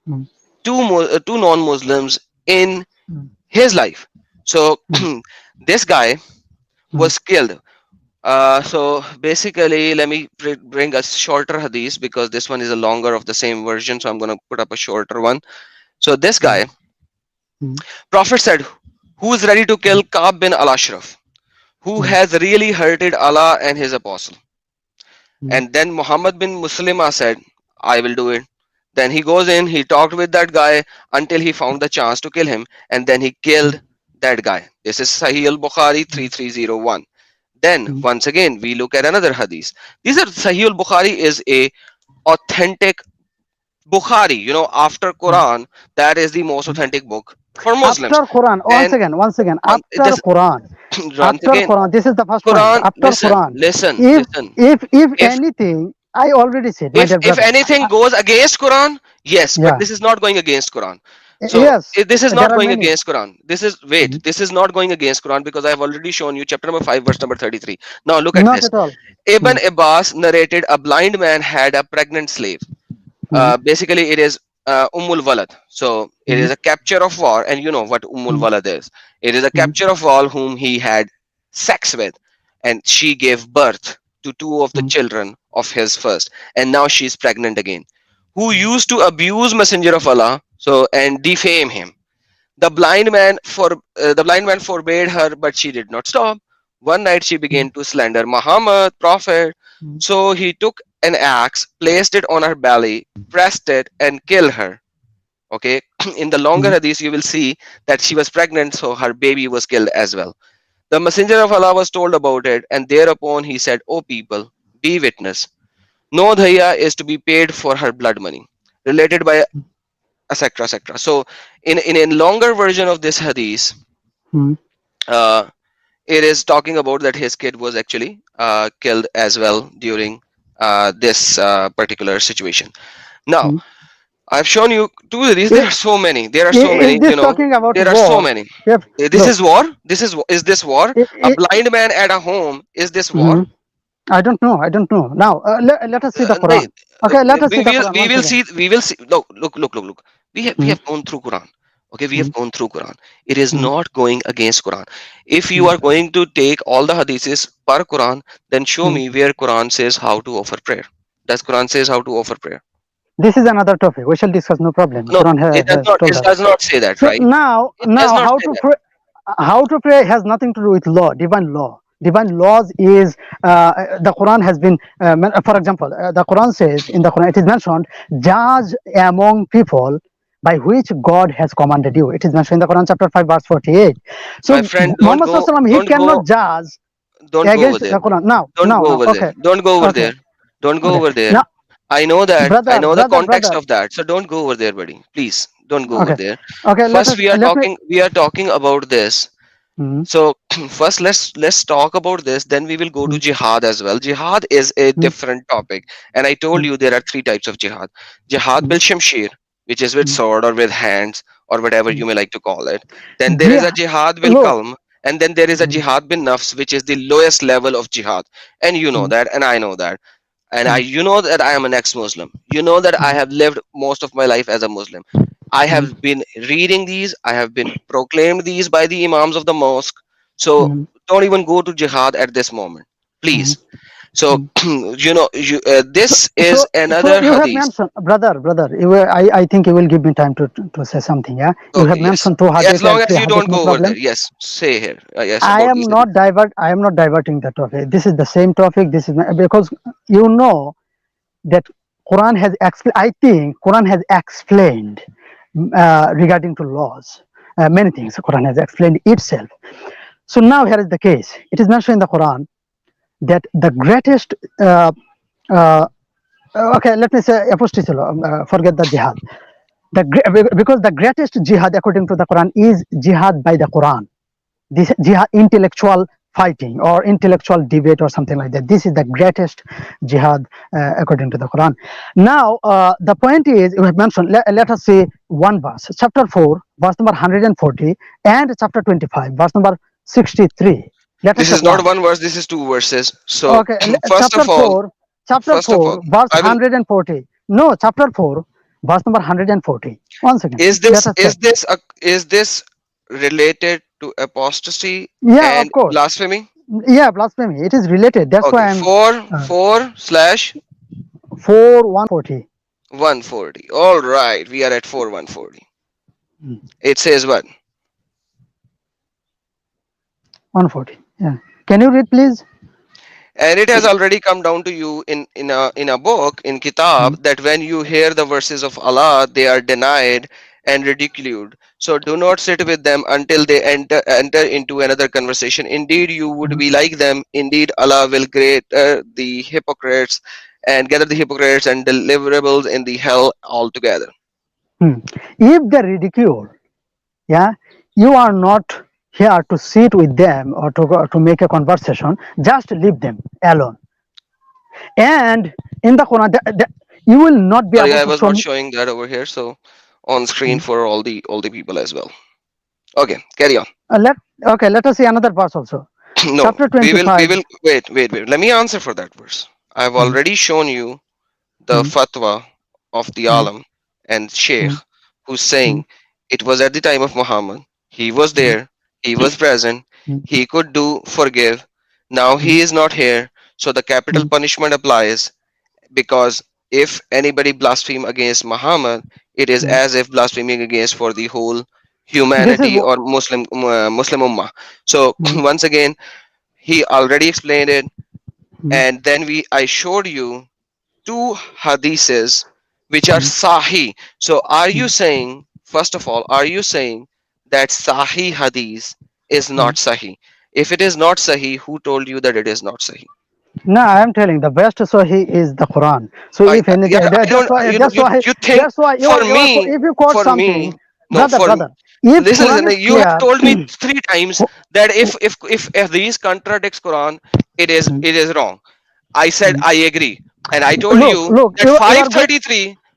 mm, to non-Muslims in mm, his life. So mm, this guy mm, was killed. So basically, let me bring a shorter hadith because this one is a longer of the same version. So I'm going to put up a shorter one. So this mm, guy, Prophet said, who is ready to kill Ka'b bin al-Ashraf, who mm, has really hurted Allah and his apostle? mm, And then Muhammad bin Muslima said, I will do it. Then he goes in, he talked with that guy until he found the chance to kill him, and then he killed that guy. This is Sahih al Bukhari 3301. Then mm, once again we look at another hadith. These are Sahih al Bukhari is a authentic Bukhari. After mm. Quran, that is the most authentic book for Muslims. After Quran, And once again, one after this Quran, once again, This is the first point. Quran. After Listen, Quran, listen, if listen. if If anything, I already said, my if dear if brother. anything goes against Quran, yes, but Yeah, this is not going against Quran. So yes, this is there not are going many. against Quran. This is not going against Quran because I have already shown you chapter number 5, verse number 33. Now look at Not this. at all. Ibn Abbas narrated a blind man had a pregnant slave. Basically, it is Ummul Walad. So it mm, is a capture of war, and you know what Ummul mm, Walad is. It is a mm, capture of all whom he had sex with, and she gave birth to two of the mm, children of his first, and now she is pregnant again. Who mm, used to abuse Messenger of Allah, so and defame him. The blind man forbade her, but she did not stop. One night she mm, began to slander Muhammad, Prophet. mm, So he took an axe, placed it on her belly, pressed it, and killed her. Okay, in the longer mm. hadith, you will see that she was pregnant, so her baby was killed as well. The Messenger of Allah was told about it, and thereupon he said, "O people, be witness. No dhaya is to be paid for her blood money." Related by etc. etc. So, in a longer version of this hadith, Mm, uh, it is talking about that his kid was actually killed as well during this particular situation. Now, mm. I've shown you two of these. There I- are so many. There are so Is many. this talking about There are so war? many. Yep. This Look, is war. Is this war? I A I blind man at a home. Is this war? mhm. I don't know. I don't know. Now, let us see the Nahin, Quran. Okay, let us see the Quran we once will again. see. We will see. Look. We Mm, have gone through Quran. Okay, we have mm, gone through Quran. It is mm, not going against Quran. If you mm, are going to take all the hadiths per Quran, then show mm. me where Quran says how to offer prayer. Does Quran says how to offer prayer? This is another topic. We shall discuss. No problem. No, Quran it does has not. told It us. does not say that, So right? now, It does not how say to that. pray? How to pray has nothing to do with law, divine law. Divine laws is the Quran has been, for example, the Quran says in the Quran it is mentioned, judge among people by which God has commanded you. It is mentioned in the Quran chapter 5 verse 48. So My friend, Muhammad Sallallahu Alaihi Wasallam, he cannot judge don't go over against there. the Quran. Now, Don't now, go now. over there. Okay, Don't go over okay, there. Don't go okay. over there. Now, I know that. I brother, know the brother, context brother. of that. So don't go over there, buddy. Please don't go over Okay, there. okay. First, Let me. we are talking about this. Mm, So first, let's talk about this. Then we will go to mm, jihad as well. Jihad is a mm, different topic, and I told mm, you there are three types of jihad. Jihad mm, bil shamshir, which is with mm, sword or with hands or whatever mm. you may like to call it. Then there is Yeah, a jihad bil look. kalm, and then there is a Mm, jihad bin nafs, which is the lowest level of jihad. And you know mm, that, and I know that, and mm, you know that I am an ex-Muslim. You know that I mm, have lived most of my life as a Muslim. I mm, have been reading these. I have been proclaimed these by the imams of the mosque. So mm, don't even go to jihad at this moment, mm, please. So mm. So, this is so another you have hadith. mentioned, brother. I think you will give me time to say something. Yeah, you have Okay, yes. mentioned two As hadith long and three as you hadith. don't No go over there, problem. yes. Say here, yes, I about these am hadith. not divert. I am not diverting the topic. This is the same topic. Because you know that Quran has I think Quran has explained regarding to laws. Many things Quran has explained itself. So now here is the case. It is mentioned in the Quran that the greatest uh, okay, let me say apostasy, forget the jihad. Because the greatest jihad according to the Quran is jihad by the Quran. This jihad, intellectual fighting or intellectual debate or something like that. This is the greatest jihad according to the Quran. Now, the point is, you have mentioned, let us see one verse, chapter 4, verse number 140, and chapter 25, verse number 63. Let us This check is not one. one verse. This is two verses. So Okay, first of all, chapter first of all, 4, verse I will. 140. No, chapter 4, verse number 140. One second. Is Let this us check. is this a, is this related to apostasy Yeah, and of course. blasphemy? Yeah, blasphemy. It is related. That's Okay, why I'm 4 140. 4/140. All right, we are at 4/140. It says what? 140. Yeah. Can you read, please? And it has already come down to you in a book in Mm, kitab that when you hear the verses of Allah, they are denied and ridiculed. So do not sit with them until they enter into another conversation. Indeed, you would mm, be like them. Indeed, Allah will gather the hypocrites and deliverables in the hell altogether. mm. If they ridicule, yeah, you are not here to sit with them or to make a conversation. Just leave them alone. And in the Quran, you will not be Sorry, able I to was show not me. showing that over here. So on screen Mm. for all the people as well. Okay, carry on. Let Okay. Let us see another verse also. No, Chapter we 25. will wait. Let me answer for that verse. I've Mm, already shown you the mm, fatwa of the mm, alam, and sheikh mm, who's mm, saying it was at the time of Muhammad, he was mm, there, he was present, mm, he could do forgive. Now mm, he is not here, so the capital mm. punishment applies, because if anybody blaspheme against Muhammad, it is Mm. as if blaspheming against for the whole This is humanity what. or Muslim ummah. So Mm, once again, he already explained it, mm, and then I showed you two hadiths which are mm, sahih. So are you mm, saying, first of all, are you saying that sahih hadith is not mm. sahih? If it is not sahih, who told you that it is not sahih? No, I am telling the best Sahih is the Quran. So if Yeah, anything, I don't, that's why you think, that's why for you are me, if you quote for me, something, no, brother, if listen, Quran is you have clear, told me three times that mm, if these contradicts Quran, mm, it is wrong. I said mm. I agree, and I told Look, you look, that you are going.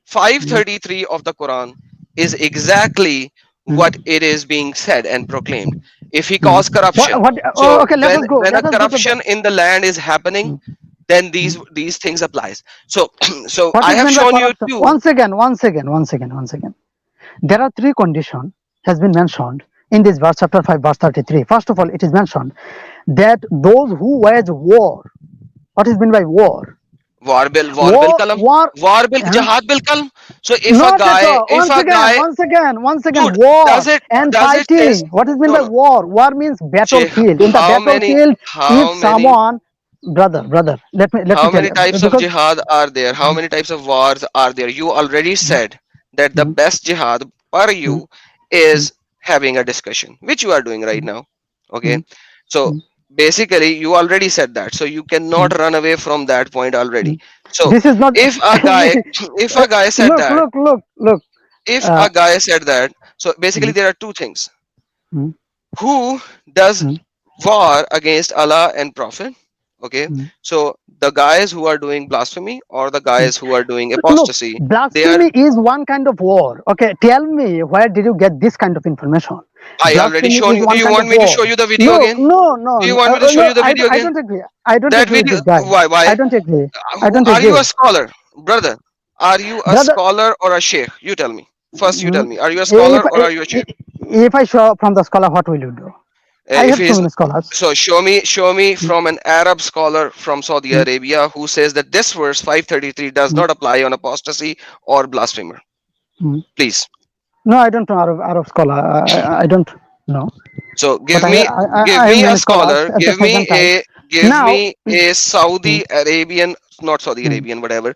533 of the Quran is exactly what it is being said and proclaimed. If he Mm. caused corruption, What? Oh, so okay, let us go. when a Let us go to the. corruption in the land is happening, Mm, then mm. these things applies. So so What I is have meant by shown you corruption? two. Once again, once again, once again, once again. There are three conditions has been mentioned in this verse, chapter 5, verse 33. First of all, it is mentioned that those who wage war. What is meant by war? War bill War, kalam, war. war bill, Huh? jihad bill kalam. So Not at all. if Once a again, guy, once again, once again, dude, war and does it says, fighting. What is meant no by no, war? War means battlefield. In the how many, battlefield, if how many, someone, brother, let me how tell many you types of because. jihad are there? How many types of wars are there? You already said that the Mm, best jihad for mm, you mm, is having a discussion, which you are doing right mm, now. Okay. mm, So mm, basically, you already said that. So you mm, cannot run away from that point already. mm. So This is not. if a guy, if a guy said Look, that, look, look, look. if Uh, a guy said that, so basically mm, there are two things. mm, Who does mm, war against Allah and Prophet? Okay, mm, so the guys who are doing blasphemy or the mm. guys who are doing Look, apostasy, they are. blasphemy is one kind of war. Okay, tell me where did you get this kind of information? I already Blasphemy shown is you. Do one you kind want of me to war. show you the video Look, again? no, no, Do you no, want me to show no. you the video I again? don't agree. I don't That agree with video. this guy. Why? I don't agree. I don't Are you agree, a scholar, brother? Are you a brother. scholar or a sheikh? You tell me. First, you tell Mm, me. Are you a if scholar or are you a sheikh? if I show from the scholar, what will you do? I If have he so is, many scholars. so show me Mm, from an Arab scholar from Saudi mm, Arabia who says that this verse 533 does mm, not apply on apostasy or blasphemer. mm. Please. No, I don't know Arab scholar. I don't know. So But give I have me a many scholars scholar, at the present time. give Now, me a mm, Saudi Arabian, not Saudi mm, Arabian, whatever,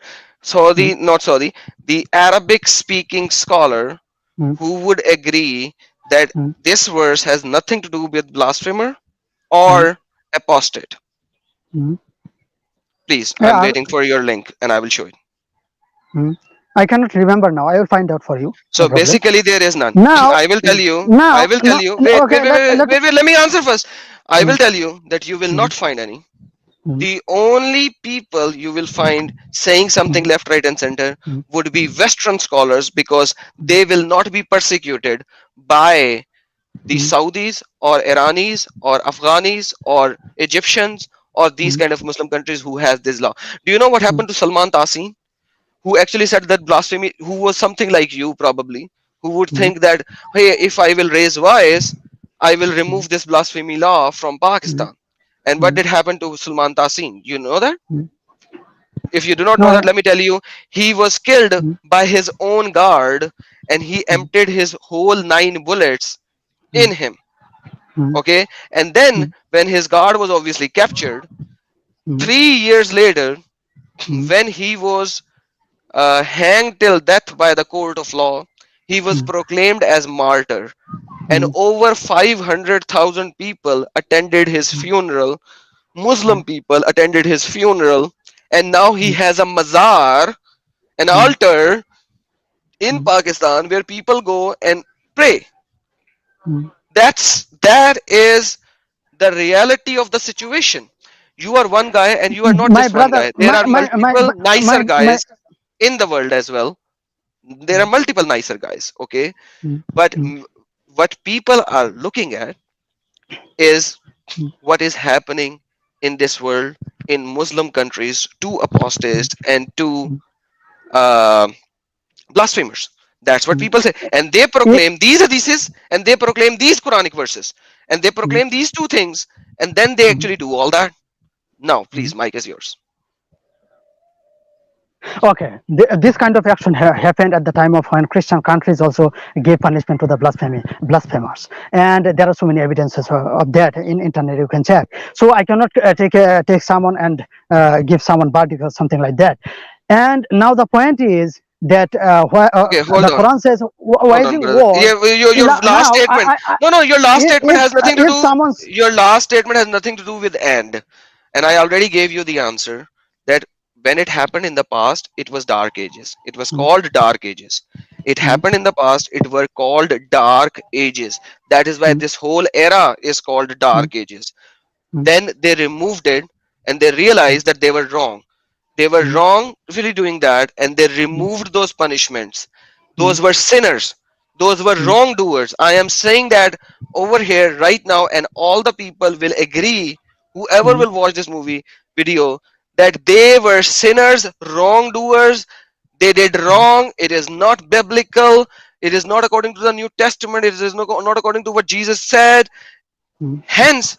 mm, Not Saudi, the Arabic speaking scholar mm, who would agree that mm, this verse has nothing to do with blasphemer mm, or apostate. mm. Please, Yeah, I'm waiting for your link and I will show it. mm. I cannot remember now. I will find out for you. No So problem. basically, there is none. Now, I will tell you. I now, will tell no, you. no, okay. Let me answer first. I Mm, will tell you that you will mm, not find any. mm, The only people you will find saying something mm, left, right, and center mm, would be Western scholars, because they will not be persecuted by the mm, Saudis or Iranis or Afghanis or Egyptians or these mm, kind of Muslim countries who has this law. Do you know what mm, happened to Salman Tasin, who actually said that blasphemy, who was something like you probably, who would mm, think that, hey, if I will raise voice, I will mm, remove this blasphemy law from mm, Pakistan. And what mm, did happen to Salman Tasin? You know that? mm. If you do not No, know that, let me tell you, he was killed mm, by his own guard, and he mm, emptied his whole 9 bullets mm, in him. mm, Okay, and then mm, when his guard was obviously captured, mm, 3 years later, mm, when he was hanged till death by the court of law, he was mm, proclaimed as martyr, and mm, over 500,000 people attended his mm, funeral. Muslim mm, people attended his funeral, and now he mm, has a mazar, an mm, altar in mm, Pakistan where people go and pray. mm. That is the reality of the situation. You are one guy, and you are not My just one brother, guy. There are multiple my, nicer my guys in the world as well. There are mm, multiple nicer guys, okay? mm, But mm, what people are looking at is mm, what is happening in this world in Muslim countries to mm, apostates and to mm, uh, blasphemers. That's what mm, people say. And they it, proclaim these hadiths and they proclaim these Quranic verses and they mm, proclaim these two things and then they mm, actually do all that. Now, mm. please, Mike is yours. Okay, this kind of action happened at the time of when Christian countries also gave punishment to the blasphemers, and there are so many evidences of that in internet. You can check. So I cannot take someone and give someone verdict or something like that. And now the point is that Okay, hold the on. Quran says Hold on, waging brother. war. Yeah, your last Now, statement. No, no, your last statement has nothing to if do. someone's Your last statement has nothing to do with end. And I already gave you the answer that when it happened in the past, it was dark ages. It was mm, called dark ages. It mm, happened in the past, it were called dark ages. That is why mm, this whole era is called mm, dark ages. mm, Then they removed it and they mm, realized that they were wrong. They were mm, wrongfully doing that and they mm, removed those punishments. mm, Those were sinners. Those were mm, wrongdoers. I am saying that over here right now, and all the people will agree, whoever mm, will watch this movie video, that they were sinners, wrongdoers. They did mm, wrong. It is not biblical. It is not according to the New Testament. It is not according to what Jesus said. mm, Hence,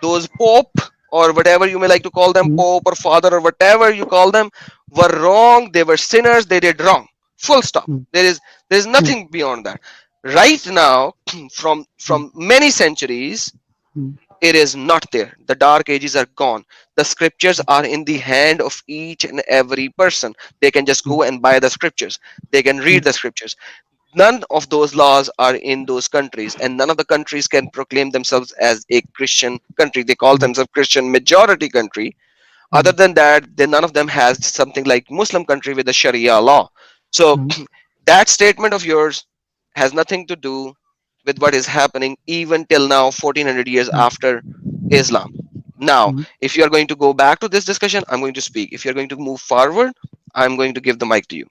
those pope or whatever you may like to call them, mm, pope or father or whatever you call them, were wrong. They were sinners. They did wrong. Full stop. mm, There is mm, nothing beyond that. Right now, mm, from many centuries, mm, it is not there. The dark ages are gone. The scriptures are in the hand of each and every person. They can just mm, go and buy the scriptures. They can read mm, the scriptures. None of those laws are in those countries, and none of the countries can proclaim themselves as a Christian country. They call mm, themselves Christian majority country. Other mm, than that, then none of them has something like Muslim country with the Sharia law. So mm, that statement of yours has nothing to do with what is happening even till now, 1400 years mm, after Islam. Now, mm. if you are going to go back to this discussion, I'm going to speak. If you're going to move forward, I'm going to give the mic to you.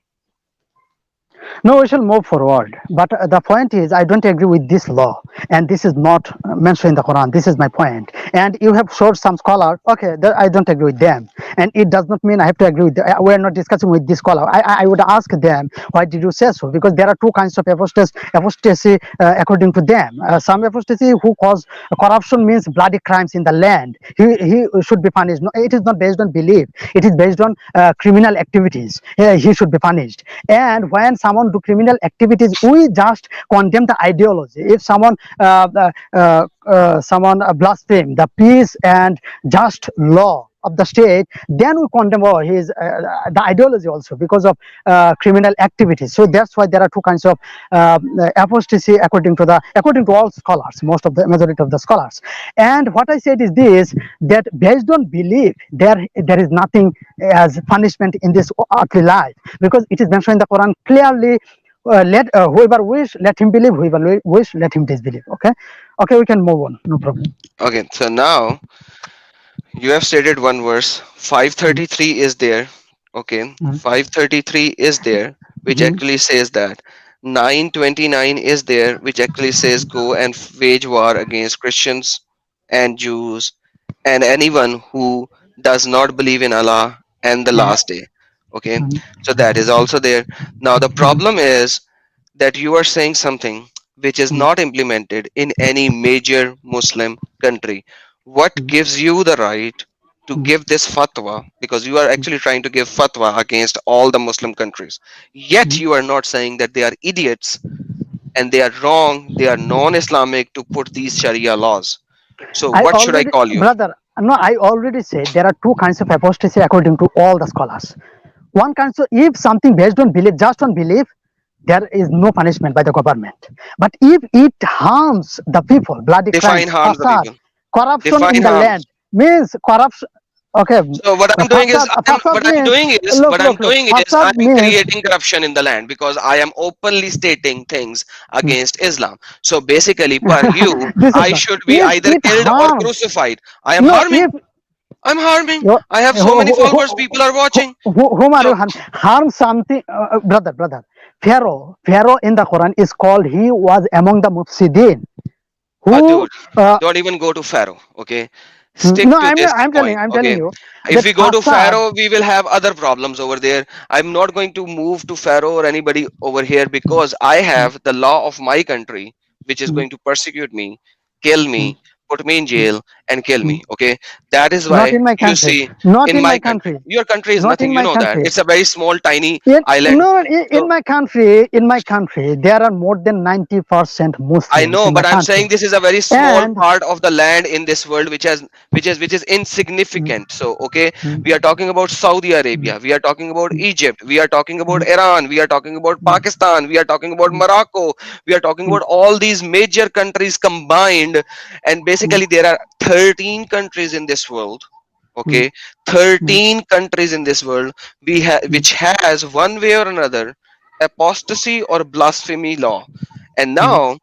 No, we shall move forward. But the point is, I don't agree with this law, and this is not mentioned in the Quran. This is my point. And you have showed some scholars. Okay, I don't agree with them, and it does not mean I have to agree with. We are not discussing with this scholar. I would ask them, why did you say so? Because there are two kinds of apostasy according to them. Some apostasy who cause corruption means bloody crimes in the land. He should be punished. No, it is not based on belief. It is based on criminal activities. He should be punished. And when someone do criminal activities, we just condemn the ideology. If someone blaspheme the peace and just law of the state, then we condemn his the ideology also because of criminal activities. So that's why there are two kinds of apostasy according to all scholars, most of the majority of the scholars. And what I said is this: that based on belief, there is nothing as punishment in this earthly life, because it is mentioned in the Quran clearly. Let whoever wish, let him believe. Whoever wish, let him disbelieve. Okay, okay, we can move on. No problem. Okay, so now you have stated one verse. Mm, 533 is there. Okay, mm, 533 is there, which mhm, actually says that. 929 is there, which actually says go and wage war against Christians and Jews and anyone who does not believe in Allah and the mm, last day. Okay, mm, so that is also there. Now, the problem is that you are saying something which is mm, not implemented in any major Muslim country. What mm, gives you the right to mm, give this fatwa? Because you are actually trying to give fatwa against all the Muslim countries. Yet mm. you are not saying that they are idiots and they are wrong, they are non Islamic to put these Sharia laws. So, I what should I already, call you? brother, no, I already said there are two kinds of apostasy according to all the scholars. One kind, so if something based on belief, just on belief, there is no punishment by the government. But if it harms the people, bloody Define crimes, harms the fasad, people. corruption Define in the harms. land, means corruption. Okay, So what I'm doing is fasad what I'm means, doing is look, I'm fasad means, creating corruption in the land because I am openly stating things against Islam. So basically, per you, this is I not, should be if either it killed or harms, crucified. I am no, harming. if I'm harming. you, I have so many followers. People are watching. whom are So, you harm something, brother? Pharaoh in the Quran is called, he was among the mufsidin who dude, uh, don't even go to Pharaoh. Okay, stick No, to this point, I'm telling okay? you If that we go to Assad. Pharaoh, we will have other problems over there. I'm not going to move to Pharaoh or anybody over here Mm, because I mm, have the law of my country, which is mm, going to persecute me, kill mm, me, put me in mm, jail, and kill mm. me. Okay, that is Not why in my you country. see Not in in my my country, country. your country is Not nothing. in You my know that country. it's a very small, tiny island. No, So in my country, there are more than 90% I Muslims know, in my but I'm country, saying this is a very small and part of the land in this world which is mm, insignificant. So okay, mm, we are talking about Saudi mm, Arabia, we are talking about mm, Egypt, we are talking about mm, Iran, we are talking about mm, Pakistan, we are talking about mm, Morocco, we are talking mm, about all these major countries combined, and mm, basically there are 13 countries in this world. mm, Okay, mm, 13 countries in this world mm, which has one way or another apostasy or blasphemy law. And mm, now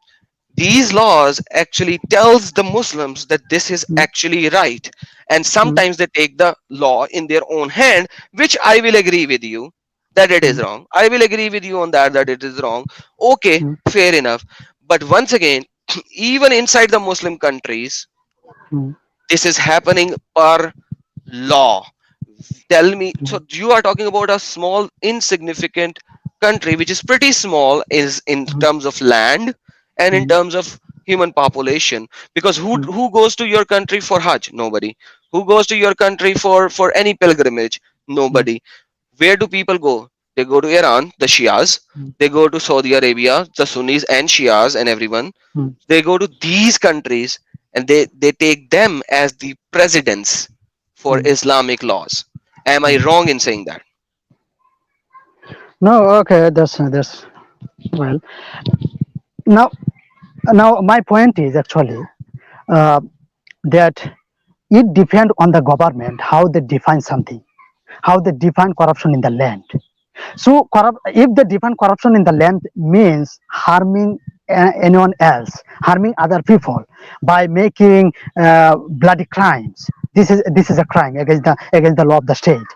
these laws actually tells the Muslims that this is mm, actually right, and mm, sometimes they take the law in their own hand, which I will agree with you that it is mm, wrong. I will agree with you on that it is wrong. Okay, mm, fair enough. But once again, even inside the Muslim countries, mm, this is happening per law. Tell me, so you are talking about a small insignificant country which is pretty small is in mm, terms of land and in mm, terms of human population, because who mm, who goes to your country for hajj? Nobody. Who goes to your country for any pilgrimage? mm, Nobody. Where do people go? They go to Iran, the Shias. mm, They go to Saudi Arabia, the Sunnis and Shias and everyone. mm, They go to these countries and they take them as the presidents for mm, Islamic laws. Am I mm. wrong in saying that? No, okay, that's well. Now, my point is actually uh, that it depends on the government how they define something, how they define corruption in the land. So, if they define corruption in the land means harming anyone else, harming other people by making bloody crimes, this is a crime against the law of the state,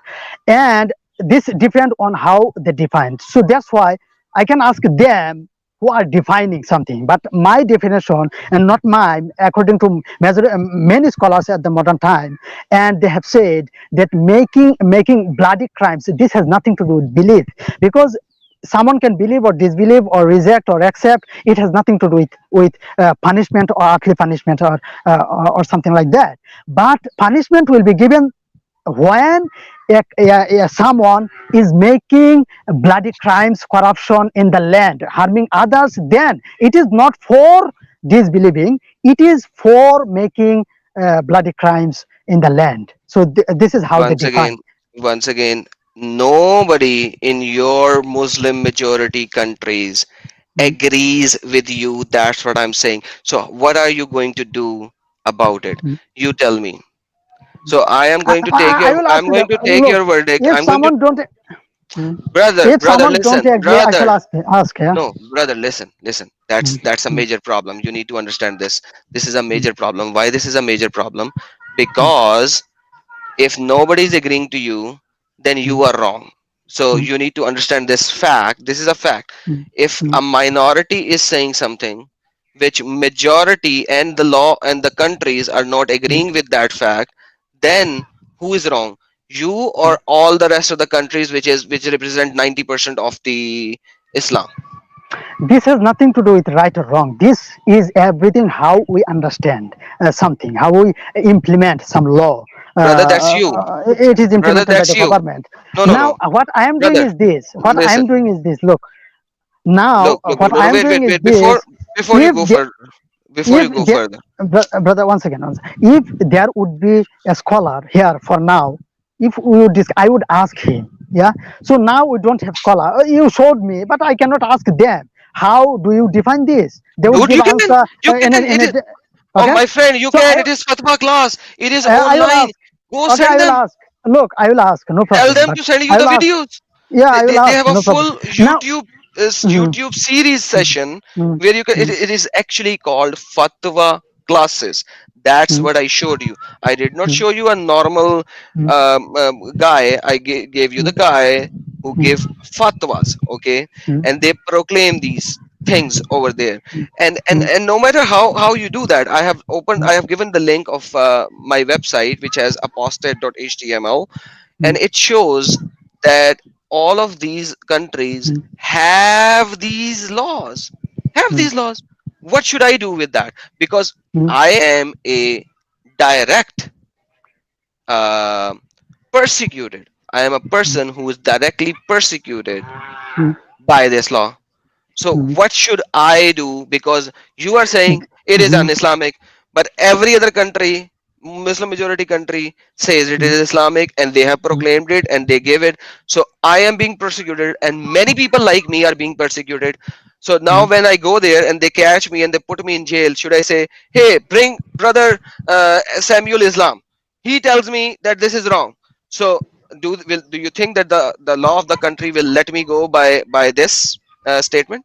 and this depends on how they define. So that's why I can ask them who are defining something, but my definition and not mine, according to many scholars at the modern time, and they have said that making bloody crimes, this has nothing to do with belief, because someone can believe or disbelieve or reject or accept, it has nothing to do with punishment or earthly punishment or something like that. But punishment will be given when someone is making bloody crimes, corruption in the land, harming others, then it is not for disbelieving, it is for making bloody crimes in the land. So this is how they Once again, define. once again, nobody in your Muslim majority countries Mm, agrees with you. That's what I'm saying. So what are you going to do about it? mm. You tell me. So I will ask I'm going them. to take Look, your verdict. if I'm going to someone don't, mm, brother, if brother, someone don't listen, agree, I shall brother. ask. Yeah. No, brother, listen, listen. That's Mm, that's a mm, major problem. You need to understand this. This is a mm, major problem. Why this is a major problem? mm, Because if nobody is agreeing to you, then mm, you are wrong. So mm, you need to understand this fact. This is a fact. mm, If mm, a minority is saying something which majority and the law and the countries are not mm, agreeing with that fact, then who is wrong? You mm. or all the rest of the countries which represent 90% of the Islam? This has nothing to do with right or wrong. This is everything how we understand something, how we implement some law. Brother, that's you. It is Brother, implemented by that's the you. government. No, no, Now, no. what I am doing Brother, is this. What I am listen. doing is this. Look, now Look, what I am wait, doing wait, is wait. this. Before you If go the, further, before if you go there, further, brother, once again, if there would be a scholar here for now, if I would ask him. Yeah. So now we don't have scholar. You showed me, but I cannot ask them. How do you define this? They would dude, give you can, answer you can. in It a is, oh okay. my friend, you So can. It is fatwa class. It is I will online. ask. Go Okay, I send will them. ask. Look, I will ask. No Tell problem. them But to send you I the will ask. videos. Yeah, They, I they, will they ask. have a No problem. full Now. Mm, YouTube series session mm, where you can. mm, It is actually called fatwa classes. That's mm, what I showed you. I did not mm, show you a normal mm, guy. I gave you the mm, guy who mm, give fatwas. Okay, mm, and they proclaim these. things over there. And mm, and no matter how you do that, I have given the link of my website, which has apostate.html, mm, and it shows that all of these countries mm, have these laws, have mm, these laws. What should I do with that? Because mm, I am a direct uh, persecuted. I am a person who is directly persecuted mm, by this law. So mm, what should I do? Because you are saying it is mm, un-Islamic, but every other country, Muslim majority country, says it mm, is Islamic, and they have proclaimed it and they give it. So I am being persecuted, and many people like me are being persecuted. So now mm. when I go there and they catch me and they put me in jail, should I say, "Hey, bring brother Samuel Islam"? He tells me that this is wrong. So do you think that the law of the country will let me go by this statement?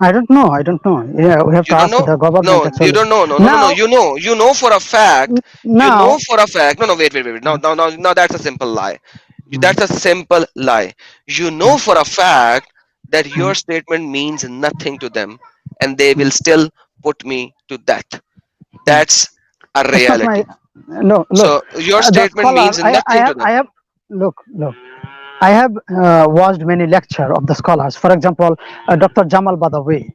I don't know. I don't know. Yeah, we have You to don't ask know? the government No, you actually. don't know. No, no, no, no. Now, You know. You know for a fact. You know now, for a fact. No, no. Wait, wait, wait. Wait. No, no, no, no. That's a simple lie. mm, That's a simple lie. You know mm, for a fact that your mm, statement means nothing to them, and they will mm, still put me to death. mm. That's a It's not my. reality. No, look. So your The statement scholar. means nothing to I them. have. Look. I have watched many lecture of the scholars. For example, Dr. Jamal Badawi.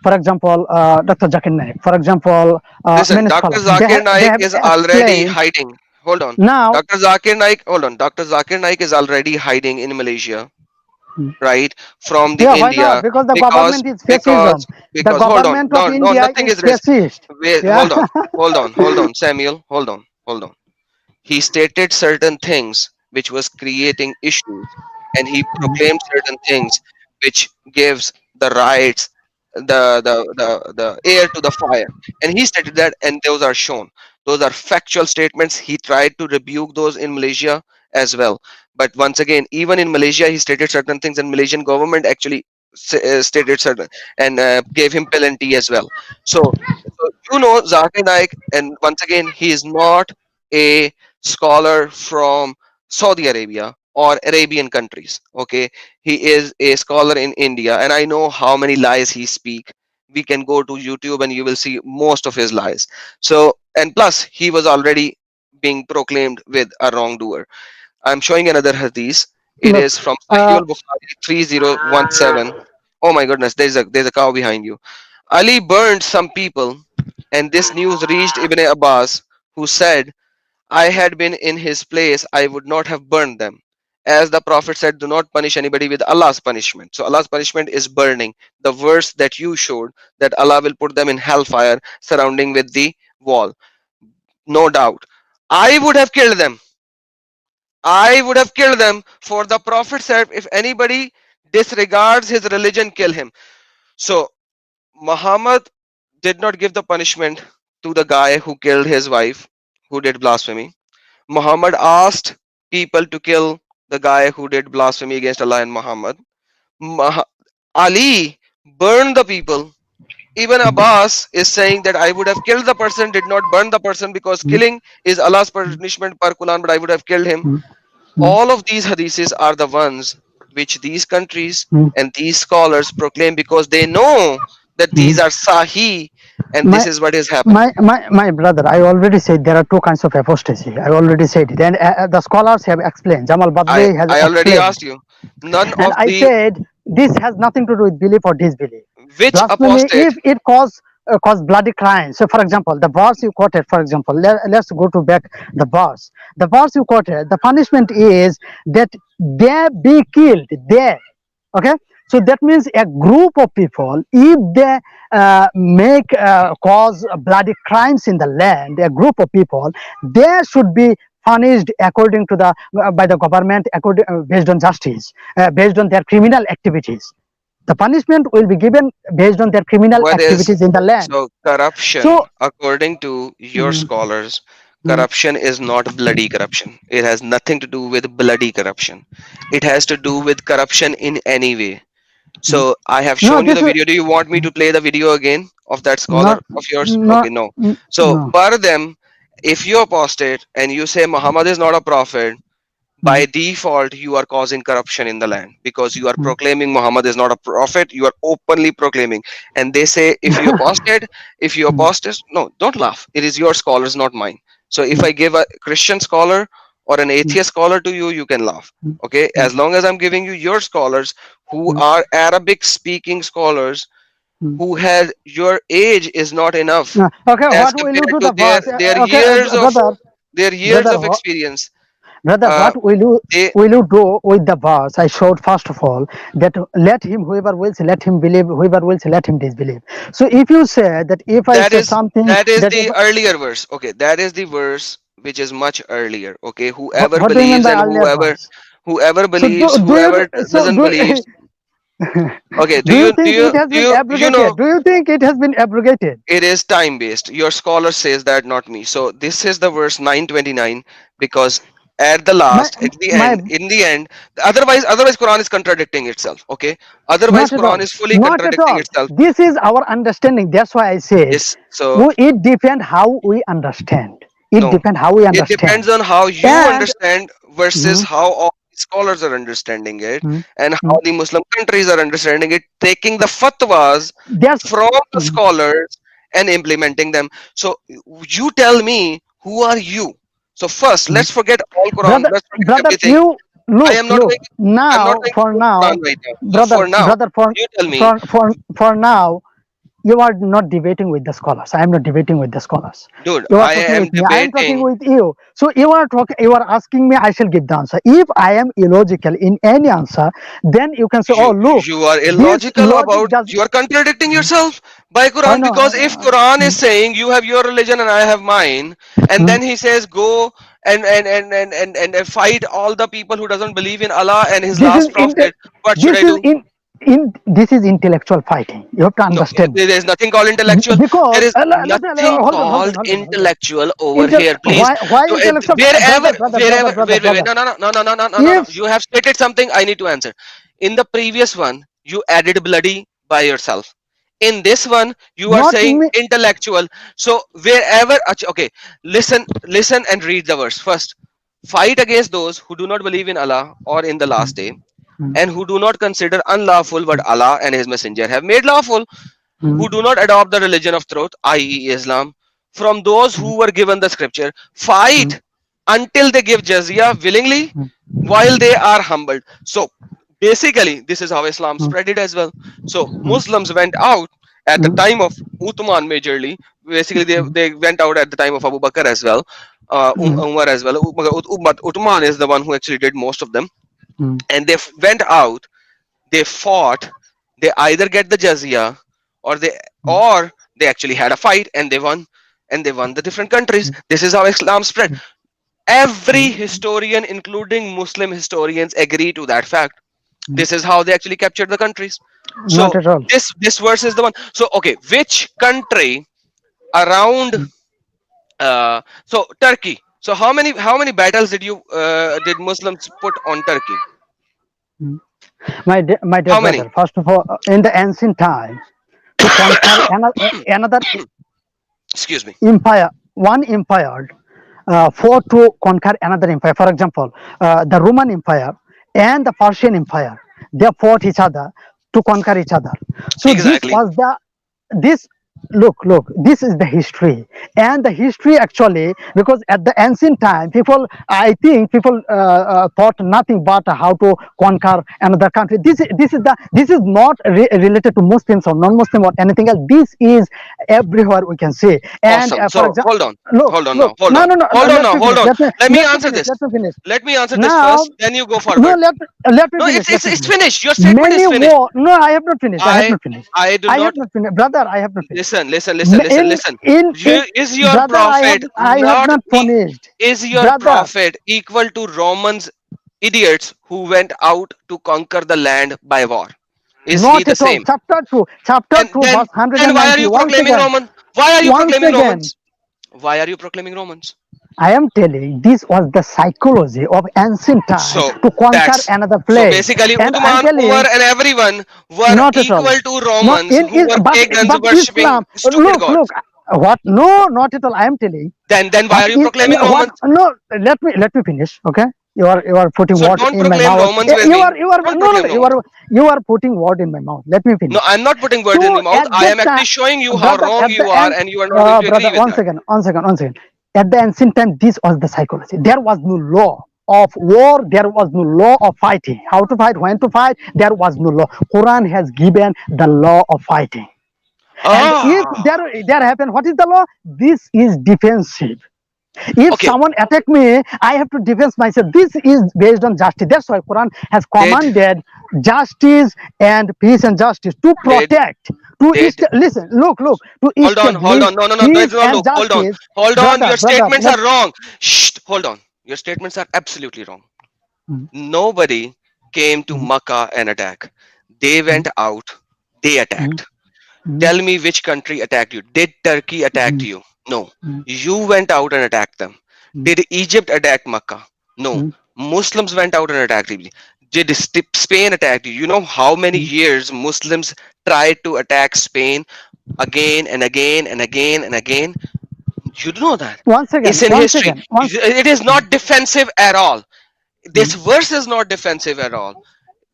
For example, Dr. Zakir Naik. For example, Listen, many Dr. scholars. Zakir They Naik have is already explained. hiding. Hold on. Now, Dr. Zakir Naik, hold on. Dr. Zakir Naik is already hiding in Malaysia, right? From the yeah, why not? India, Because the because government is because fascism. The because hold on. government of No, no, India nothing is is risk. fascist. Wait, Yeah. hold on, Samuel. Hold on. He stated certain things which was creating issues, and he proclaimed certain things which gives the rights, the air to the fire, and he stated that, and those are shown. Those are factual statements. He tried to rebuke those in Malaysia as well, but once again, even in Malaysia he stated certain things, and Malaysian government actually stated certain, and gave him penalty as well. So you know Zakir Naik, and once again, he is not a scholar from Saudi Arabia or Arabian countries. Okay, he is a scholar in India, and I know how many lies he speak. We can go to YouTube and you will see most of his lies. So, and plus, he was already being proclaimed with a wrongdoer. I'm showing another hadith. It Look, is from Sahih uh, al-Bukhari 3017. Oh my goodness, there's a cow behind you. Ali burned some people, and this news reached Ibn Abbas, who said, I had been in his place, I would not have burned them. As the Prophet said, do not punish anybody with Allah's punishment. So Allah's punishment is burning. The verse that you showed, that Allah will put them in hellfire surrounding with the wall. No doubt. I would have killed them. I would have killed them. For the Prophet said, if anybody disregards his religion, kill him. So Muhammad did not give the punishment to the guy who killed his wife, who did blasphemy. Muhammad asked people to kill the guy who did blasphemy against Allah and Muhammad. Mah- Ali burned the people. Even Abbas is saying that I would have killed the person, did not burn the person, because killing is Allah's punishment per Quran, but I would have killed him. All of these hadiths are the ones which these countries and these scholars proclaim because they know that these are Sahih, and this my is what has happened. my brother, I already said there are two kinds of apostasy. I already said it, and the scholars have explained. Jamal I, Badwi has I already explained, asked you. None and of I the said this has nothing to do with belief or disbelief. which Blasphemy, apostate. if it cause bloody crimes. So, for example, the verse you quoted, for example, let's go to back the verse. The verse you quoted, the punishment is that they be killed. They, okay. So that means a group of people, if they make cause bloody crimes in the land, a group of people, they should be punished according to the by the government, according based on justice, based on their criminal activities. The punishment will be given based on their criminal What is activities in the land. so corruption? So, According to your mm, scholars, mm, corruption is not bloody corruption. It has nothing to do with bloody corruption. It has to do with corruption in any way. mm. So I have No, shown you this the is video. Do you want me to play the video again of that scholar not of yours? Okay, not no. So no. per them, if you apostate and you say Muhammad is not a prophet, by default you are causing corruption in the land, because you are proclaiming Muhammad is not a prophet. You are openly proclaiming. And they say, if you apostate, no, don't laugh, it is your scholars, not mine. So if I give a Christian scholar or an atheist scholar to you, you can laugh. Okay, as long as I'm giving you your scholars who are Arabic speaking scholars, who had your age is not enough Okay, as what will you compared do to the verse? Okay, brother, their years brother, of experience. brother, uh, they will you do with the verse? I showed first of all that let him whoever wills let him believe, whoever wills let him disbelieve. So if you say that if I that say is something that is that if the earlier verse. Okay, that is the verse which is much earlier. Okay, whoever what do you mean believes by and earlier verse? whoever So believes, do you whoever so doesn't do believe. Okay, do you think it has been you know, abrogated? Do you think it has been abrogated? it is time based. Your scholar says that, not me. So this is the verse 929, because at the My last, at the my end, in the end, otherwise Quran is contradicting itself. Okay, otherwise Not at Quran all. is fully Not at contradicting all. itself. This is our understanding. That's why I said Yes. So it depends how we understand. It no, depends how we it depends understand. on how you And understand versus mm, how all scholars are understanding it, mm, and how mm, the Muslim countries are understanding it, taking the fatwas that's from the mm, scholars and implementing them. So you tell me, who are you? So first, mm. let's forget all Quran. brother, Let's forget brother, everything. you I am not look going. I'm not now. going to For quote Quran now, right now. So brother, for now, brother, you tell me. for now, you are not debating with the scholars. I am not debating with the scholars. Dude, You are I talking am with me. I am talking debating. with you. So you are talking. You are asking me. I shall give the answer. If I am illogical in any answer, then you can say, "Oh, look, You are this illogical logic about, does." you are contradicting yourself by I Quran, know. because if Quran is saying you have your religion and I have mine, and Hmm. then he says go and fight all the people who doesn't believe in Allah and his This is last prophet, what should this I is do? this is intellectual fighting. You have to No, understand there is nothing called intellectual. There because is nothing hold on, hold on, called hold on, hold on. intellectual over here, please. Why So, intellectual wherever, brother, brother, brother, wherever, brother, wait, brother? no, no, no, no, no, no, no, no, no, no. If You have stated something. I need to answer. In the previous one, you added bloody by yourself. In this one, you are not saying me. intellectual. So wherever, okay, listen, and read the verse first. Fight against those who do not believe in Allah or in the last day, Hmm, and who do not consider unlawful what Allah and His Messenger have made lawful, hmm, who do not adopt the religion of truth, i.e., Islam, from those hmm, who were given the scripture. hmm, Fight until they give jizya willingly hmm, while they are humbled. So basically, this is how Islam hmm, spread it as well. So Muslims went out at the hmm, time of Uthman majorly. Basically, hmm, they went out at the time of Abu Bakr as well, hmm, Umar as well. But Uthman is the one who actually did most of them. hmm, And they went out, they fought, they either get the jizya, or they actually had a fight and they won, and they won the different countries. This is how Islam spread. Every hmm, historian, including Muslim historians, agree to that fact. hmm. This is how they actually captured the countries. Not So at all. this verse is the one. So okay, which country around, so Turkey. So how many battles did Muslims put on Turkey? Hmm. My dear How many? brother, first of all, in the ancient times, to conquer another Excuse me. empire, one empire fought to conquer another empire. For example, the Roman Empire and the Persian Empire, they fought each other to conquer each other. So this Exactly. was the this look, this is the history. And the history actually, because at the ancient time people, I think people thought nothing but how to conquer another country. This is not related to Muslims or non-Muslim or anything else. This is everywhere we can see. And Awesome. for So example, hold on look, now, hold no, on, no, no, hold on let now, me hold finish, on. Let me let me answer finish, this. let me finish. Let me answer this Now, first, then you go no, forward. let me No, finish, let me it's finish. finished. Your statement is Many finished. war, no, I have not finished, I have I not finished. I do I have not. not finished, brother, I have not finished. Listen, listen, listen, listen, listen. In Is your brother, prophet I have not not finished, is your brother. prophet equal to Romans idiots who went out to conquer the land by war? Is he Not the at all. same? Chapter Then 2, then verse then why are 190. you proclaiming Roman? Why are you Once proclaiming again, Romans? Why are you proclaiming Romans? I am telling this was the psychology of ancient time So to conquer that's another so place. basically And I'm Uthman, Umar, telling, and everyone were not at all. equal to No, Romans who were pagans but worshipping Islam. stupid gods. What? No, not at all. I am telling. Then why What are you is proclaiming what? Romans? No, let me finish. Okay, You are putting So word don't in my proclaim mouth. Romans with You me. are you are Don't no no proclaim no. Romans. You are putting word in my mouth. Let me No, finish. I'm not putting words in So your mouth. at I that am actually time, showing you how brother, wrong at you the are, end, and you are not going to agree brother, with that. one second, one second. At the ancient time, this was the psychology. There was no law of war. There was no law of fighting. How to fight, when to fight. There was no law. Quran has given the law of fighting. And if Ah, there happen, what is the law? This is defensive. If okay. someone attack me, I have to defend myself. This is based on justice. That's why Quran has Did commanded justice and peace and justice to did protect, to did listen, look, to hold establish on. No, no, no. There's peace no and look. justice. Hold on. Brother, Your brother, statements let. are wrong. Shh. Hold on. Your statements are absolutely wrong. Mm, Nobody came to mm, Makkah and attack. They mm, went out. They mm, attacked. mm, Tell me which country attacked you. Did Turkey attack mm, you? No. mm, You went out and attacked them. mm, Did Egypt attack Makkah? No. mm, Muslims went out and attacked Egypt. Did Spain attack you? You know how many mm. years Muslims tried to attack Spain again and again and again and again? You do know that. One second, It's in one history. second, one. It is not defensive at all. This Mm, verse is not defensive at all.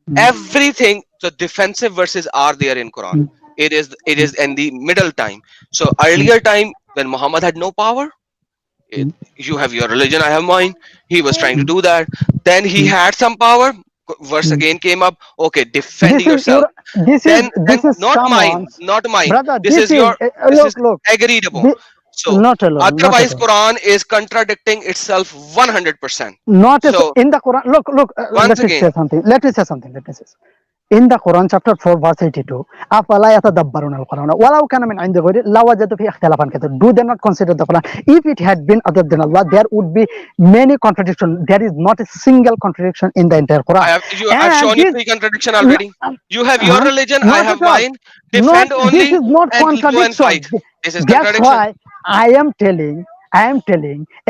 mm, Everything, the defensive verses are there in Quran. mm, It is in the middle time. So mm, earlier time when Muhammad had no power, it, mm, you have your religion, I have mine. He was trying to mm, do that. Then he mm, had some power. Verse mm. again came up. Okay, defend This is yourself. your. This is Then this is not mine, someone's. not mine. Brother, This is your. This is look. agreed upon. Thi- So not at all, not at otherwise, all. Quran is contradicting itself 100%. Not as So in the Quran. Look. once Let me again, say something. Let me say something. Let me say. In the Quran, chapter 4, verse 82, أَفَلَا يَتَدَبَّرُونَ الْقُرْآنَ وَلَوْ كَانَ مِنْ عِنْدِ غَيْرِ اللَّهِ لَوَجَدُوا فِيهِ اخْتِلَافًا كَثِيرًا. Do they not consider the Quran? If it had been other than Allah, there would be many contradictions. There is not a single contradiction in the entire Quran. I've And shown you this, three contradiction already. You have your huh? religion, I Not have at all. mine. Not, Defend this only is not and go and fight. contradiction. This is That's contradiction. why I am telling,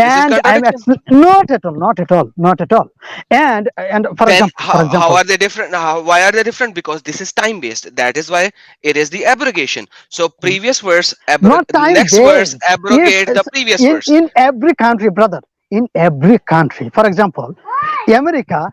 This is and contradiction. not at all, not at all, not at all. And for Then example, for how example, are they different? Why are they different? Because this is time based. That is why it is the abrogation. So previous verse, not time next verse based. If abrogate the previous in verse. in every country, brother, in every country, for example, America,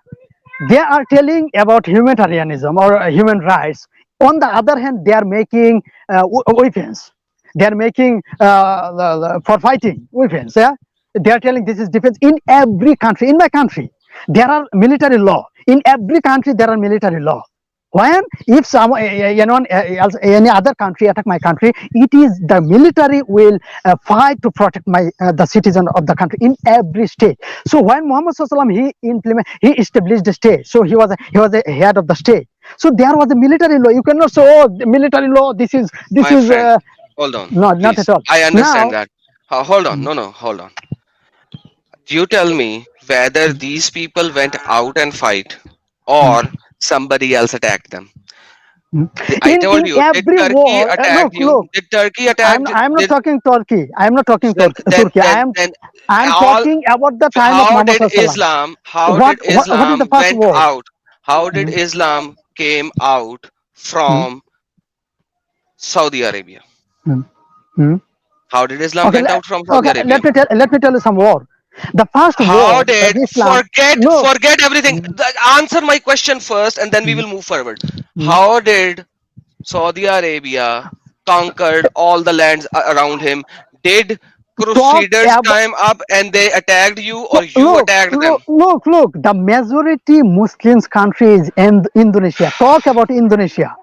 they are telling about humanitarianism or human rights. On the other hand, they are making weapons. They are making for fighting weapons. Yeah, they are telling this is defense in every country. In my country, there are military law. In every country, there are military law. When if someone, anyone else, any other country attack my country, it is the military will fight to protect the citizen of the country in every state. So when Muhammad Sallallahu Alaihi Wasallam, he established the state. So he was a head of the state. So there was a military law. You cannot say, oh, the military law. This My is friend, hold on, no, not at please. all. I understand Now, that. Hold on, no, no, hold on. You tell me whether these people went out and fight or somebody else attacked them. I told in you, did every Turkey war, attack look, you? look. Did Turkey I'm attack? I'm not Did talking Turkey. I'm not talking then then Turkey. then then I'm all talking about the time of how Muhammad did Sallallahu Alaihi Wasallam. Islam how What, did what is the Islam first went war? out? How did Hmm, Islam came out hmm, from Saudi Arabia? hmm, hmm. How did Islam Okay, went out from Saudi okay. Arabia? Let me tell you some war. The first How war that did Islam. forget Look. forget everything? Hmm, Answer my question first, and then we hmm, will move forward. hmm. How did Saudi Arabia conquered all the lands around him? Did Talk Crusaders about. came up and they attacked you, or you Look, attacked them? look. The majority Muslims country is in Indonesia. Talk about Indonesia.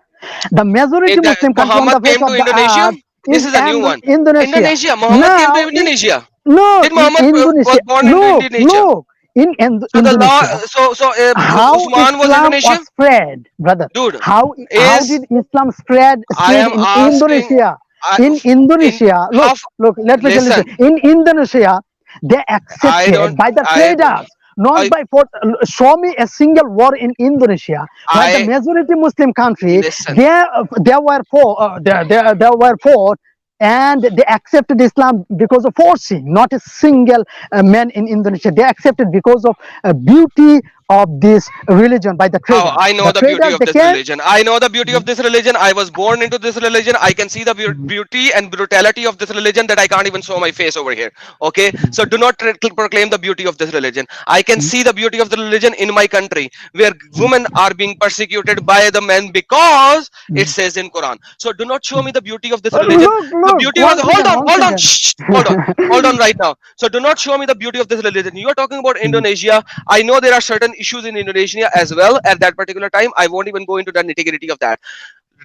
The majority Muslim country on Muhammad the face came to of the Indonesia. earth This is is a new one. Indonesia. Indonesia. Muhammad came to Now, Indonesia. no, Did in Muhammad was Indonesia. born in Look, Indonesia? look, in So the law. Indonesia. How Usman was Islam was Indonesian, spread, brother. dude. How Is did Islam spread I spread am in asking. Indonesia? I In in Indonesia, how? look. Let me tell you, Listen. in Indonesia, they I accepted don't. by the I. traders, not I. by port. Show me a single war in Indonesia where the I majority Muslim country listen. they were poor, they were poor, and they accepted Islam because of forcing. Not a single man in Indonesia. They accepted because of beauty, of this religion by the Oh, traders. I know The the beauty traders, of they this came. religion. I know the beauty of this religion. I was born into this religion. I can see the beauty and brutality of this religion that I can't even show my face over here. Okay, so do not proclaim the beauty of this religion. I can see the beauty of the religion in my country, where women are being persecuted by the men because it says in Quran. So do not show me the beauty of this religion. The Look, beauty of one the, second, one hold on, second. shh, hold on right now. So do not show me the beauty of this religion. You are talking about Indonesia. I know there are certain issues in Indonesia as well at that particular time. I won't even go into the nitty gritty of that.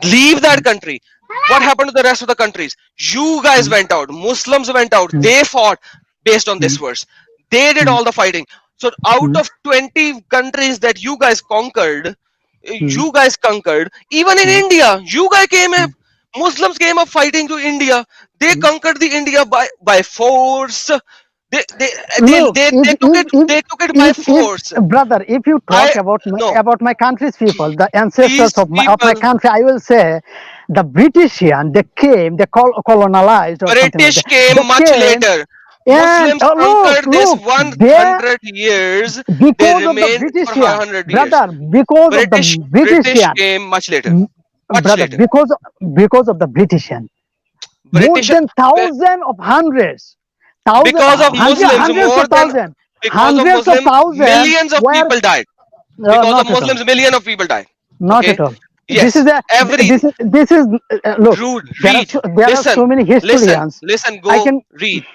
Leave that country. What happened to the rest of the countries? You guys went out. Muslims went out. They fought based on this verse. They did all the fighting. So out of 20 countries that you guys conquered, even in India, you guys came up. Muslims came up fighting to India. They conquered the India by force. They they Look, they, if they took if it if they took it by if force. brother, if you I talk about no my country's people, the these ancestors of my people. country, I will say, the Britishers, they came, they colonized or something like British that. They came much came, later. and Muslims look, conquered this look, they, 100 years. They because of the remained for Britishers, 100 years. brother, because of the British Britishers, came much later. Much brother, later. because of the Britishers, more British than thousands of hundreds, because of Muslims hundreds more of than thousands, because of hundreds of Muslim thousands millions of were people died. Because of not at all, Muslims, million of people died. not Okay. at all. This is Yes. a Every this is look. rude There are read. there are Listen. so many Listen. historians. Listen. I Go can. read.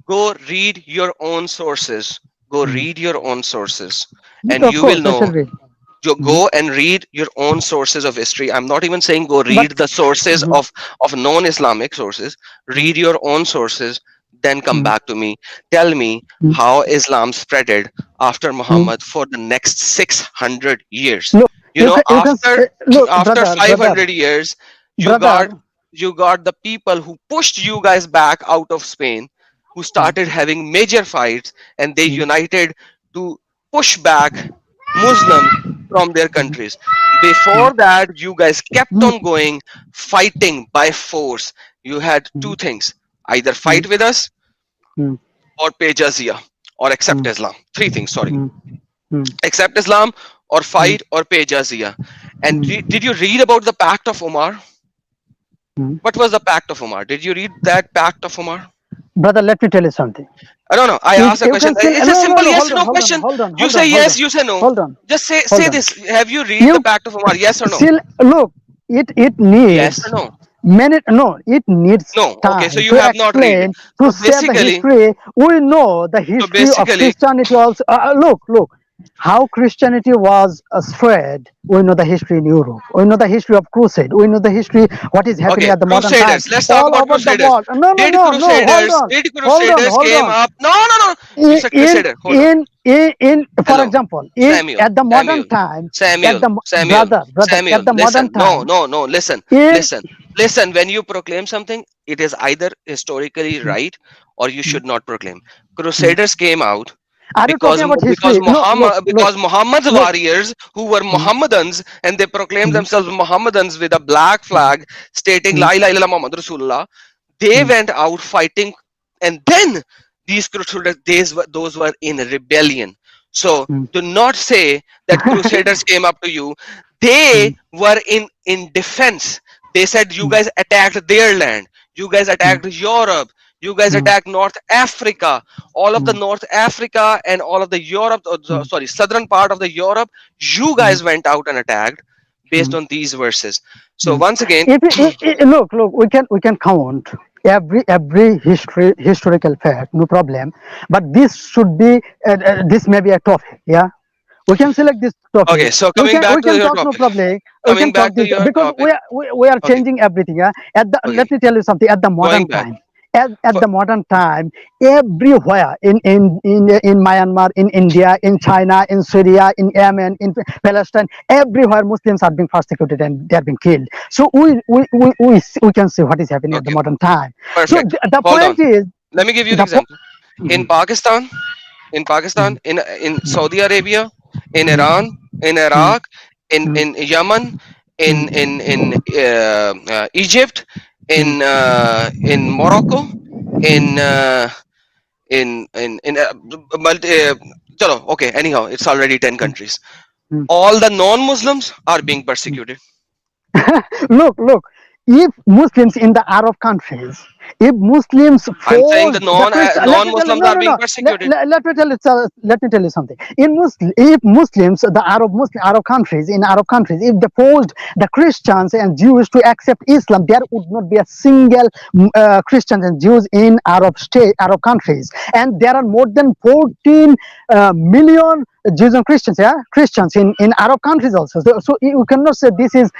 Go read your own sources. Go Mm, read your own sources, and of you will course, I shall know. read. You Mm, go and read your own sources of history. I'm not even saying go but read the sources mhm, of non-Islamic sources. mm, Read your own sources, then come mm, back to me. Tell me mm, how Islam spreaded after mm. Muhammad for the next 600 years. Look, You know, you can look, after brother, 500 years, you got brother. you got the people who pushed you guys back out of Spain, who Mm, started having major fights, and they mm, united to push back Muslims from their countries. Before that, you guys kept mm, on going, fighting by force. You had two mm, things: either mm, fight with us mm, or pay jizya or accept mm, Islam. Three things, sorry. mm, mm, Accept Islam or mm, fight or pay jizya. And mm, did you read about the Pact of Omar? mm. What was the Pact of Omar? Did you read that Pact of Omar? Brother, let me tell you something. I don't know. I asked a You question. can still It's a no, no, simple no. yes Hold or on, no hold on, question. hold on, You hold say on, hold yes, on, you say no. hold on, Just say hold on. this. Have you read the You Pact of Omar? Yes or no? still look. It Yes or needs no? many. No, it needs No. Okay, so time you to have not read it. explain, to So say the basically, history. We know the so history of basically, Christianity also. Look. How Christianity was spread. We know the history in Europe. We know the history of Crusade. We know the history what is happening okay, at the modern time Crusaders. Let's talk all about over the Crusaders. world. No, no, Did no, no. Crusaders? Did Crusaders Hold came on. up? No, no, no. You said Crusader. Hold on. For Hello, example, Samuel. at the modern Samuel. time, at Samuel. the Samuel. brother, Samuel. at the Listen. modern No, time, no, no. Listen. in Listen. Listen. When you proclaim something, it is either historically right or you should not proclaim. Crusaders came out are you talking about history? No, Because Muhammad's look. warriors who were Mm, Muhammadans and they proclaimed mm, themselves Muhammadans with a black mm, flag stating mm, La ilaha illallah Muhammad Rasulullah, they mm, went out fighting, and then these crusaders those were in rebellion. So mm, do not say that crusaders came up to you. They mm, were in defense. They said you mm, guys attacked their land, you guys mm, attacked Europe, you guys mm, attacked North Africa, all of the mm, North Africa and all of the Europe, mm, sorry, southern part of the Europe, you mm, guys went out and attacked based mm. on these verses. So Mm. once again, Look, we can count every historical fact, no problem. But this should be this may be a topic. Yeah, we can select this okay, topic. so We coming can back we to can your talk no topic, problem. We coming can talk back to this your because topic, we are okay, changing everything. Yeah, okay, let me tell you something. At the going modern back. time, at For, the modern time, everywhere in Myanmar, in India, in China, in Syria, in Yemen, in Palestine, everywhere Muslims are being persecuted and they are being killed. So we can see what is happening at the okay, modern time. So perfect. the Hold on. point is Let me give you the the example. In Mhm, Pakistan, in Pakistan, mhm, in Saudi Arabia, in mhm, Iran, in mhm, Iraq, mhm, in Yemen, mhm, Egypt, mhm, in Morocco, in multi, chalo, okay, anyhow, it's already 10 mm, countries. mm. All the non-Muslims are being persecuted. Look, if Muslims in the Arab countries, if Muslims I'm saying the forced the Christian, let me tell you, non-Muslims no, are no, being no, persecuted. let me tell you something. If Muslims, the Arab countries, in Arab countries, if they forced the Christians and Jews to accept Islam, there would not be a single Christians and Jews in Arab countries, and there are more than 14 million Jews and Christians, yeah, Christians in Arab countries also. So you cannot say this is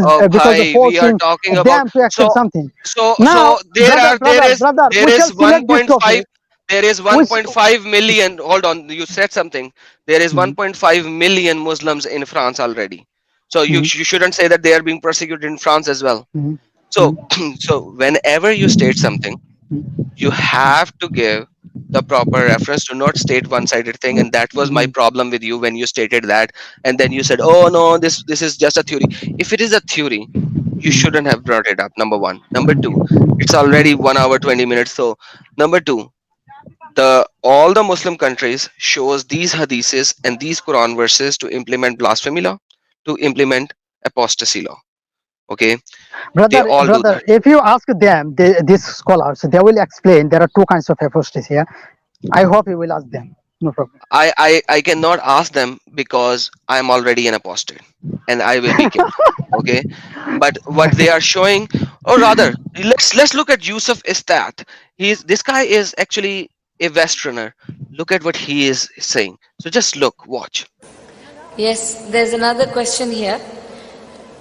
Oh, because of bhai, we are forcing talking about, them to accept so something. so Now, so there brother, are there brother, is brother, there we is shall select this 1.5, topic. there is Which 1.5 million. Hold on, you said something. There is Mhm, 1.5 million Muslims in France already. So you mhm, you shouldn't say that they are being persecuted in France as well. mhm, So so whenever you state something, you have to give the proper reference. Do not state one-sided thing, and that was my mhm, problem with you when you stated that, and then you said, oh no, this is just a theory. If it is a theory, you shouldn't have brought it up. Number one. Number two, it's already 1 hour 20 minutes. So number two, the all the Muslim countries shows these hadiths and these Quran verses to implement blasphemy law, to implement apostasy law. Okay, they brother, all do brother. that. If you ask them, these scholars, they will explain there are two kinds of apostasy. Yeah, I hope you will ask them. No problem. I cannot ask them because I'm already an apostate and I will be killed. Okay, but what they are showing, or rather, let's look at Yusuf Istat. This guy is actually a Westerner. Look at what he is saying. So just look, watch. Yes, there's another question here.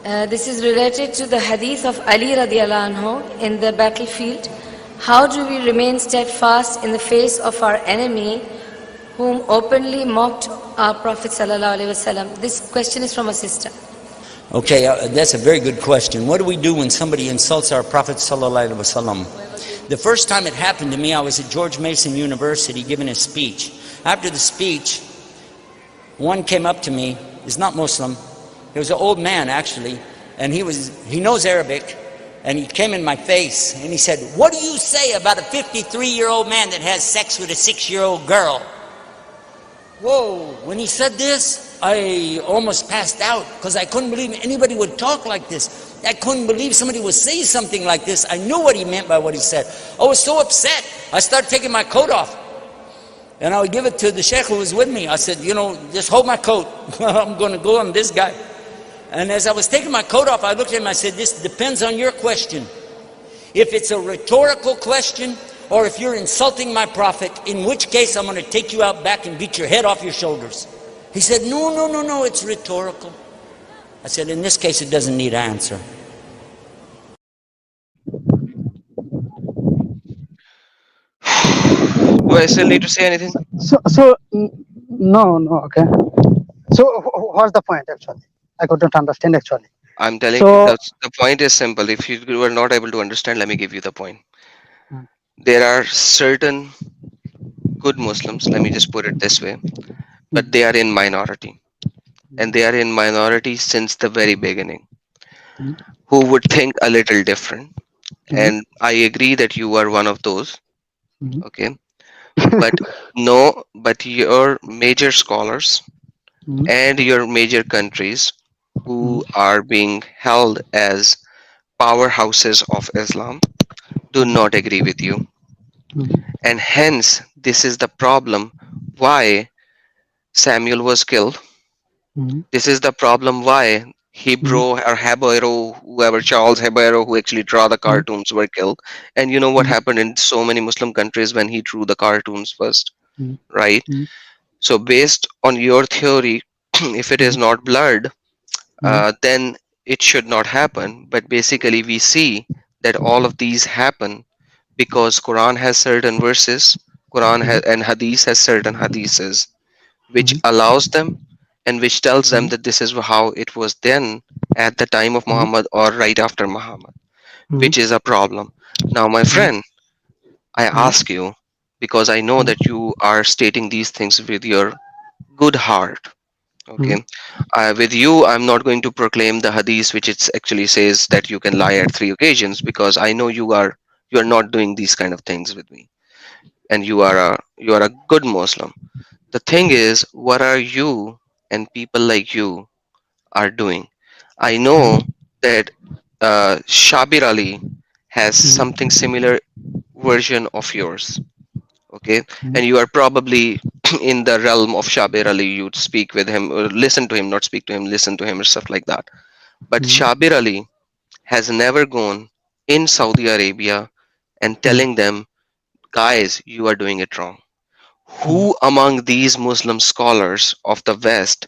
This is related to the hadith of Ali radiallahu anhu in the battlefield. How do we remain steadfast in the face of our enemy whom openly mocked our Prophet sallallahu alaihi wasallam? This question is from a sister. Okay, that's a very good question. What do we do when somebody insults our Prophet sallallahu alaihi wasallam? The first time it happened to me, I was at George Mason University giving a speech. After the speech, one came up to me. He's not Muslim. He was an old man actually, and he knows Arabic, and he came in my face and he said, "What do you say about a 53-year-old man that has sex with a 6-year-old girl?" Whoa, when he said this, I almost passed out because I couldn't believe anybody would talk like this. I couldn't believe somebody would say something like this. I knew what he meant by what he said. I was so upset. I started taking my coat off. And I would give it to the sheikh who was with me. I said, just hold my coat. I'm going to go on this guy. And as I was taking my coat off, I looked at him. I said, this depends on your question. If it's a rhetorical question, or if you're insulting my prophet, in which case I'm going to take you out back and beat your head off your shoulders. He said, no, no, no, no, it's rhetorical. I said, in this case, it doesn't need an answer. Do I still need to say anything? No, no, okay. So what's the point actually? I couldn't understand actually. I'm telling you, So the point is simple. If you are not able to understand, let me give you the point. mm, There are certain good Muslims, let me just put it this way, but mm, they are in minority, and they are in minority since the very beginning, mm, who would think a little different. mm, And I agree that you are one of those. mm, Okay, but no, but your major scholars mm, and your major countries mm, who are being held as powerhouses of Islam do mm, not agree with you. mm, And hence, this is the problem why Samuel was killed. mm, This is the problem why mm, Hebrew or Hebero, whoever Charles Hebero, who actually draw the mm, cartoons, were killed. And you know what mm, happened in so many Muslim countries when he drew the cartoons first, mm, right? mm, So, based on your theory, if it is mm, not blood, mm, then it should not happen. But basically, we see that all of these happen because Quran has certain verses, mm, and Hadith has certain hadiths, which mm, allows them and which tells them mm, that this is how it was then at the time of mm, Muhammad or right after Muhammad, mm, which is a problem. Now, my mm, friend, I mm, ask you because I know mm, that you are stating these things with your good heart. mm. Okay, with you, I'm not going to proclaim the hadith which it actually says that you can lie at 3 occasions because I know you are not doing these kind of things with me. and you are a good Muslim. The thing is, what are you and people like you are doing? I know that Shabir Ali has something similar version of yours. Okay, and you are probably in the realm of Shabir Ali. You'd speak with him, or listen to him, not speak to him, listen to him, or stuff like that. But Shabir Ali has never gone in Saudi Arabia and telling them, guys, you are doing it wrong. Who among these Muslim scholars of the West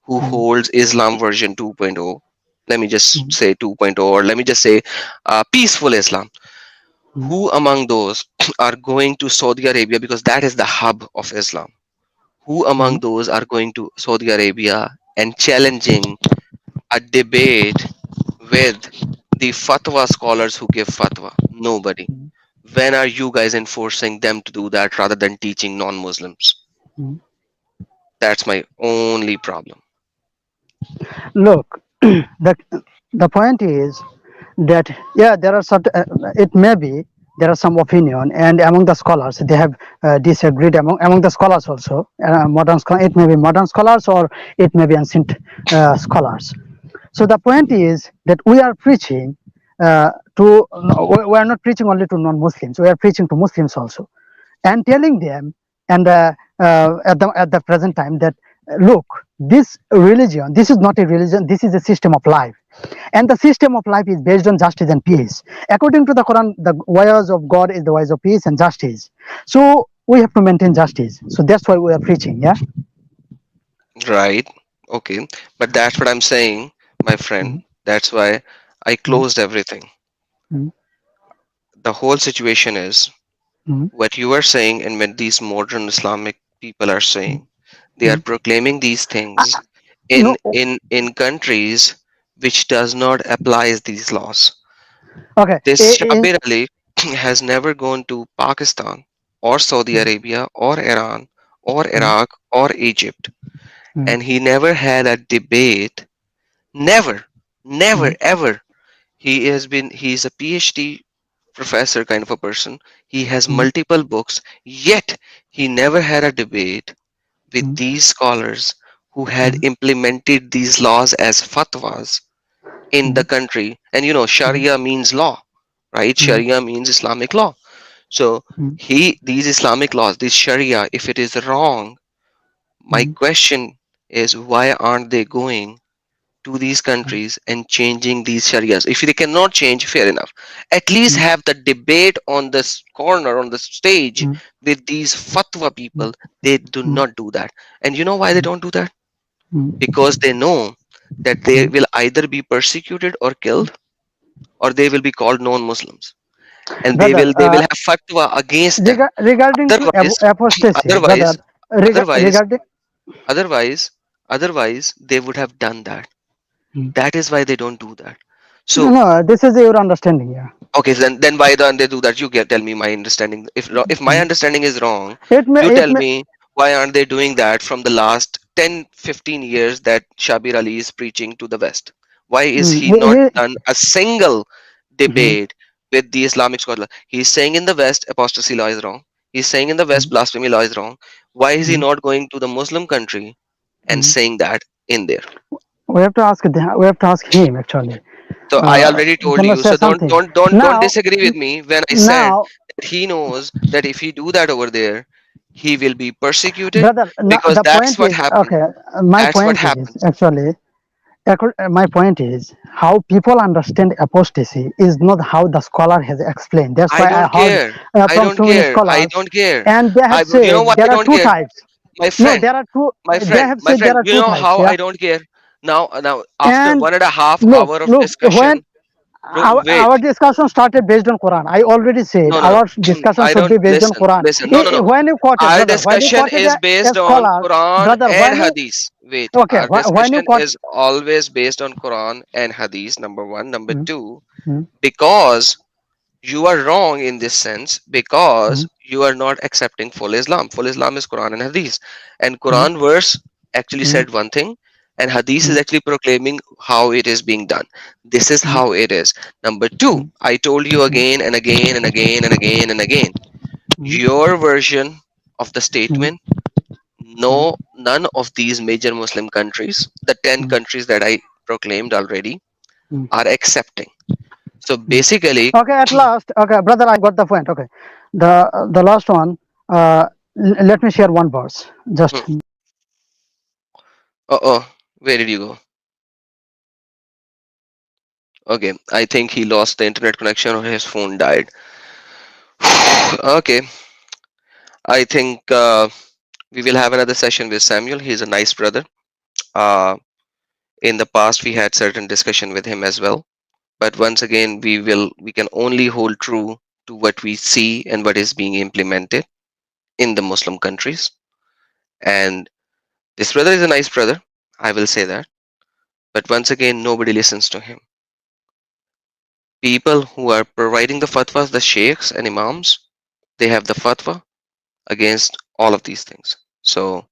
who holds Islam version 2.0, let me just say 2.0, or let me just say peaceful Islam, who among those are going to Saudi Arabia, because that is the hub of Islam? Who among those are going to Saudi Arabia and challenging a debate with the fatwa scholars who give fatwa? Nobody. When are you guys enforcing them to do that rather than teaching non-Muslims? That's my only problem. Look, the point is that yeah, there are certain. It may be there are some opinion, and among the scholars they have disagreed among the scholars also. It may be modern scholars or it may be ancient scholars. So the point is that we are preaching to. We are not preaching only to non-Muslims. We are preaching to Muslims also, and telling them, and at the present time, that look, this religion, this is not a religion, this is a system of life, and the system of life is based on justice and peace. According to the Quran, the ways of God is the ways of peace and justice. So we have to maintain justice. So that's why we are preaching. Yeah. Right. Okay. But that's what I'm saying, my friend. Mhm, That's why I mhm, closed everything. mhm, The whole situation is mhm. what you are saying, and when these modern Islamic people are saying, they are Mhm. proclaiming these Uh, things no. in countries which does not applies these laws. Okay. This Shabir Ali has never gone to Pakistan or Saudi Mhm, Arabia or Iran or mhm, Iraq or Egypt, mhm, and he never had a debate. Never, never, mhm, ever. He's a PhD professor kind of a person. He has mhm, multiple books, yet he never had a debate with mhm, these scholars who had mhm, implemented these laws as fatwas in the mhm, country. And you know, mhm, Sharia means law, right? mhm, Sharia means Islamic law. So mhm, these Islamic laws, this Sharia, if it is wrong, my mhm, question is, why aren't they going to these countries and changing these sharias? If they cannot change, fair enough. At least mhm, have the debate on this corner, on the stage mhm, with these fatwa people. They do mhm, not do that. And you know why they don't do that? mhm, Because they know that they mhm. will either be persecuted or killed, or they will be called non-Muslims. And they Brother, will they will have fatwa against them. regarding to Otherwise, apostasy, brother, otherwise, otherwise, regarding. otherwise, otherwise, they would have done that. Mhm. That is why they don't do that. No, So no, this is your understanding. Yeah. okay, so then why don't they do that? You get tell me my understanding. If my Mhm. understanding is wrong, you It tell may. me why aren't they doing that from the last 10-15 years that Shabir Ali is preaching to the West? Why is Mm, he not he, done a single mhm, debate with the Islamic scholar? He's saying in the West apostasy law is wrong. He's saying in the West mhm, blasphemy law is wrong. Why is he mhm, not going to the Muslim country and mhm. saying that in there? We have to ask him actually. So I already told Gonna you. say So don't something. don't don't don't Now, disagree with me when I said now, that he knows that if he do that over there, he will be persecuted, brother. Now because the that's point what is happened. okay. My That's what point is happens. actually. My point is how people understand apostasy is not how the scholar has explained. That's I why I don't heard care. I from don't too many care. I scholars, don't care. and they have You know said why I there are don't two care? types. My No, friend, there are two. my They friend, have my said there friend. are You two know types. how Yeah, I don't care? Now after and 1.5 hour look, of look. When discussion, wait. our discussion started based on Quran, I already said No, no, no. our discussion I should don't be based on listen. Quran. Listen. No, no, no. When you quoted, Our brother, when you discussion quoted is a based on scholar, Quran brother, and when you Hadith. Wait, okay, our when you discussion quote. is always based on Quran and Hadith, number one. Number Mm, two, mm, because you are wrong in this sense, because mm, you are not accepting full Islam. Full Islam is Quran and Hadith. And mm, Quran verse actually mm, said one thing, and Hadith is mm, actually proclaiming how it is being done. This is mm, how it is. Number two, mm, I told you mm, again and again and again and again and again. mm, Your version of the mm, statement, mm, no, none of these major Muslim countries, the 10 mm, countries that I proclaimed already, mm, are accepting. So mm. basically, Okay, at last, okay, brother, I got the point. Okay, the last one. Let me share one verse. Just oh, where did you go? Okay, I think he lost the internet connection or his phone died. Okay, I think we will have another session with Samuel. He's a nice brother. Uh, in the past, we had certain discussion with him as well. But once again, we can only hold true to what we see and what is being implemented in the Muslim countries. And this brother is a nice brother, I will say that. But once again, nobody listens to him. People who are providing the fatwas, the sheikhs and imams, they have the fatwa against all of these things. So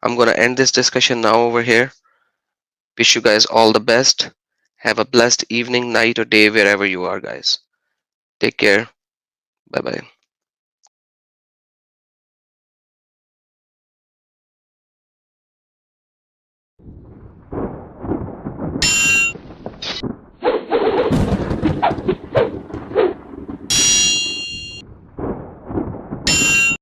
I'm going to end this discussion now over here. Wish you guys all the best. Have a blessed evening, night, or day wherever you are, guys. Take care. Bye bye.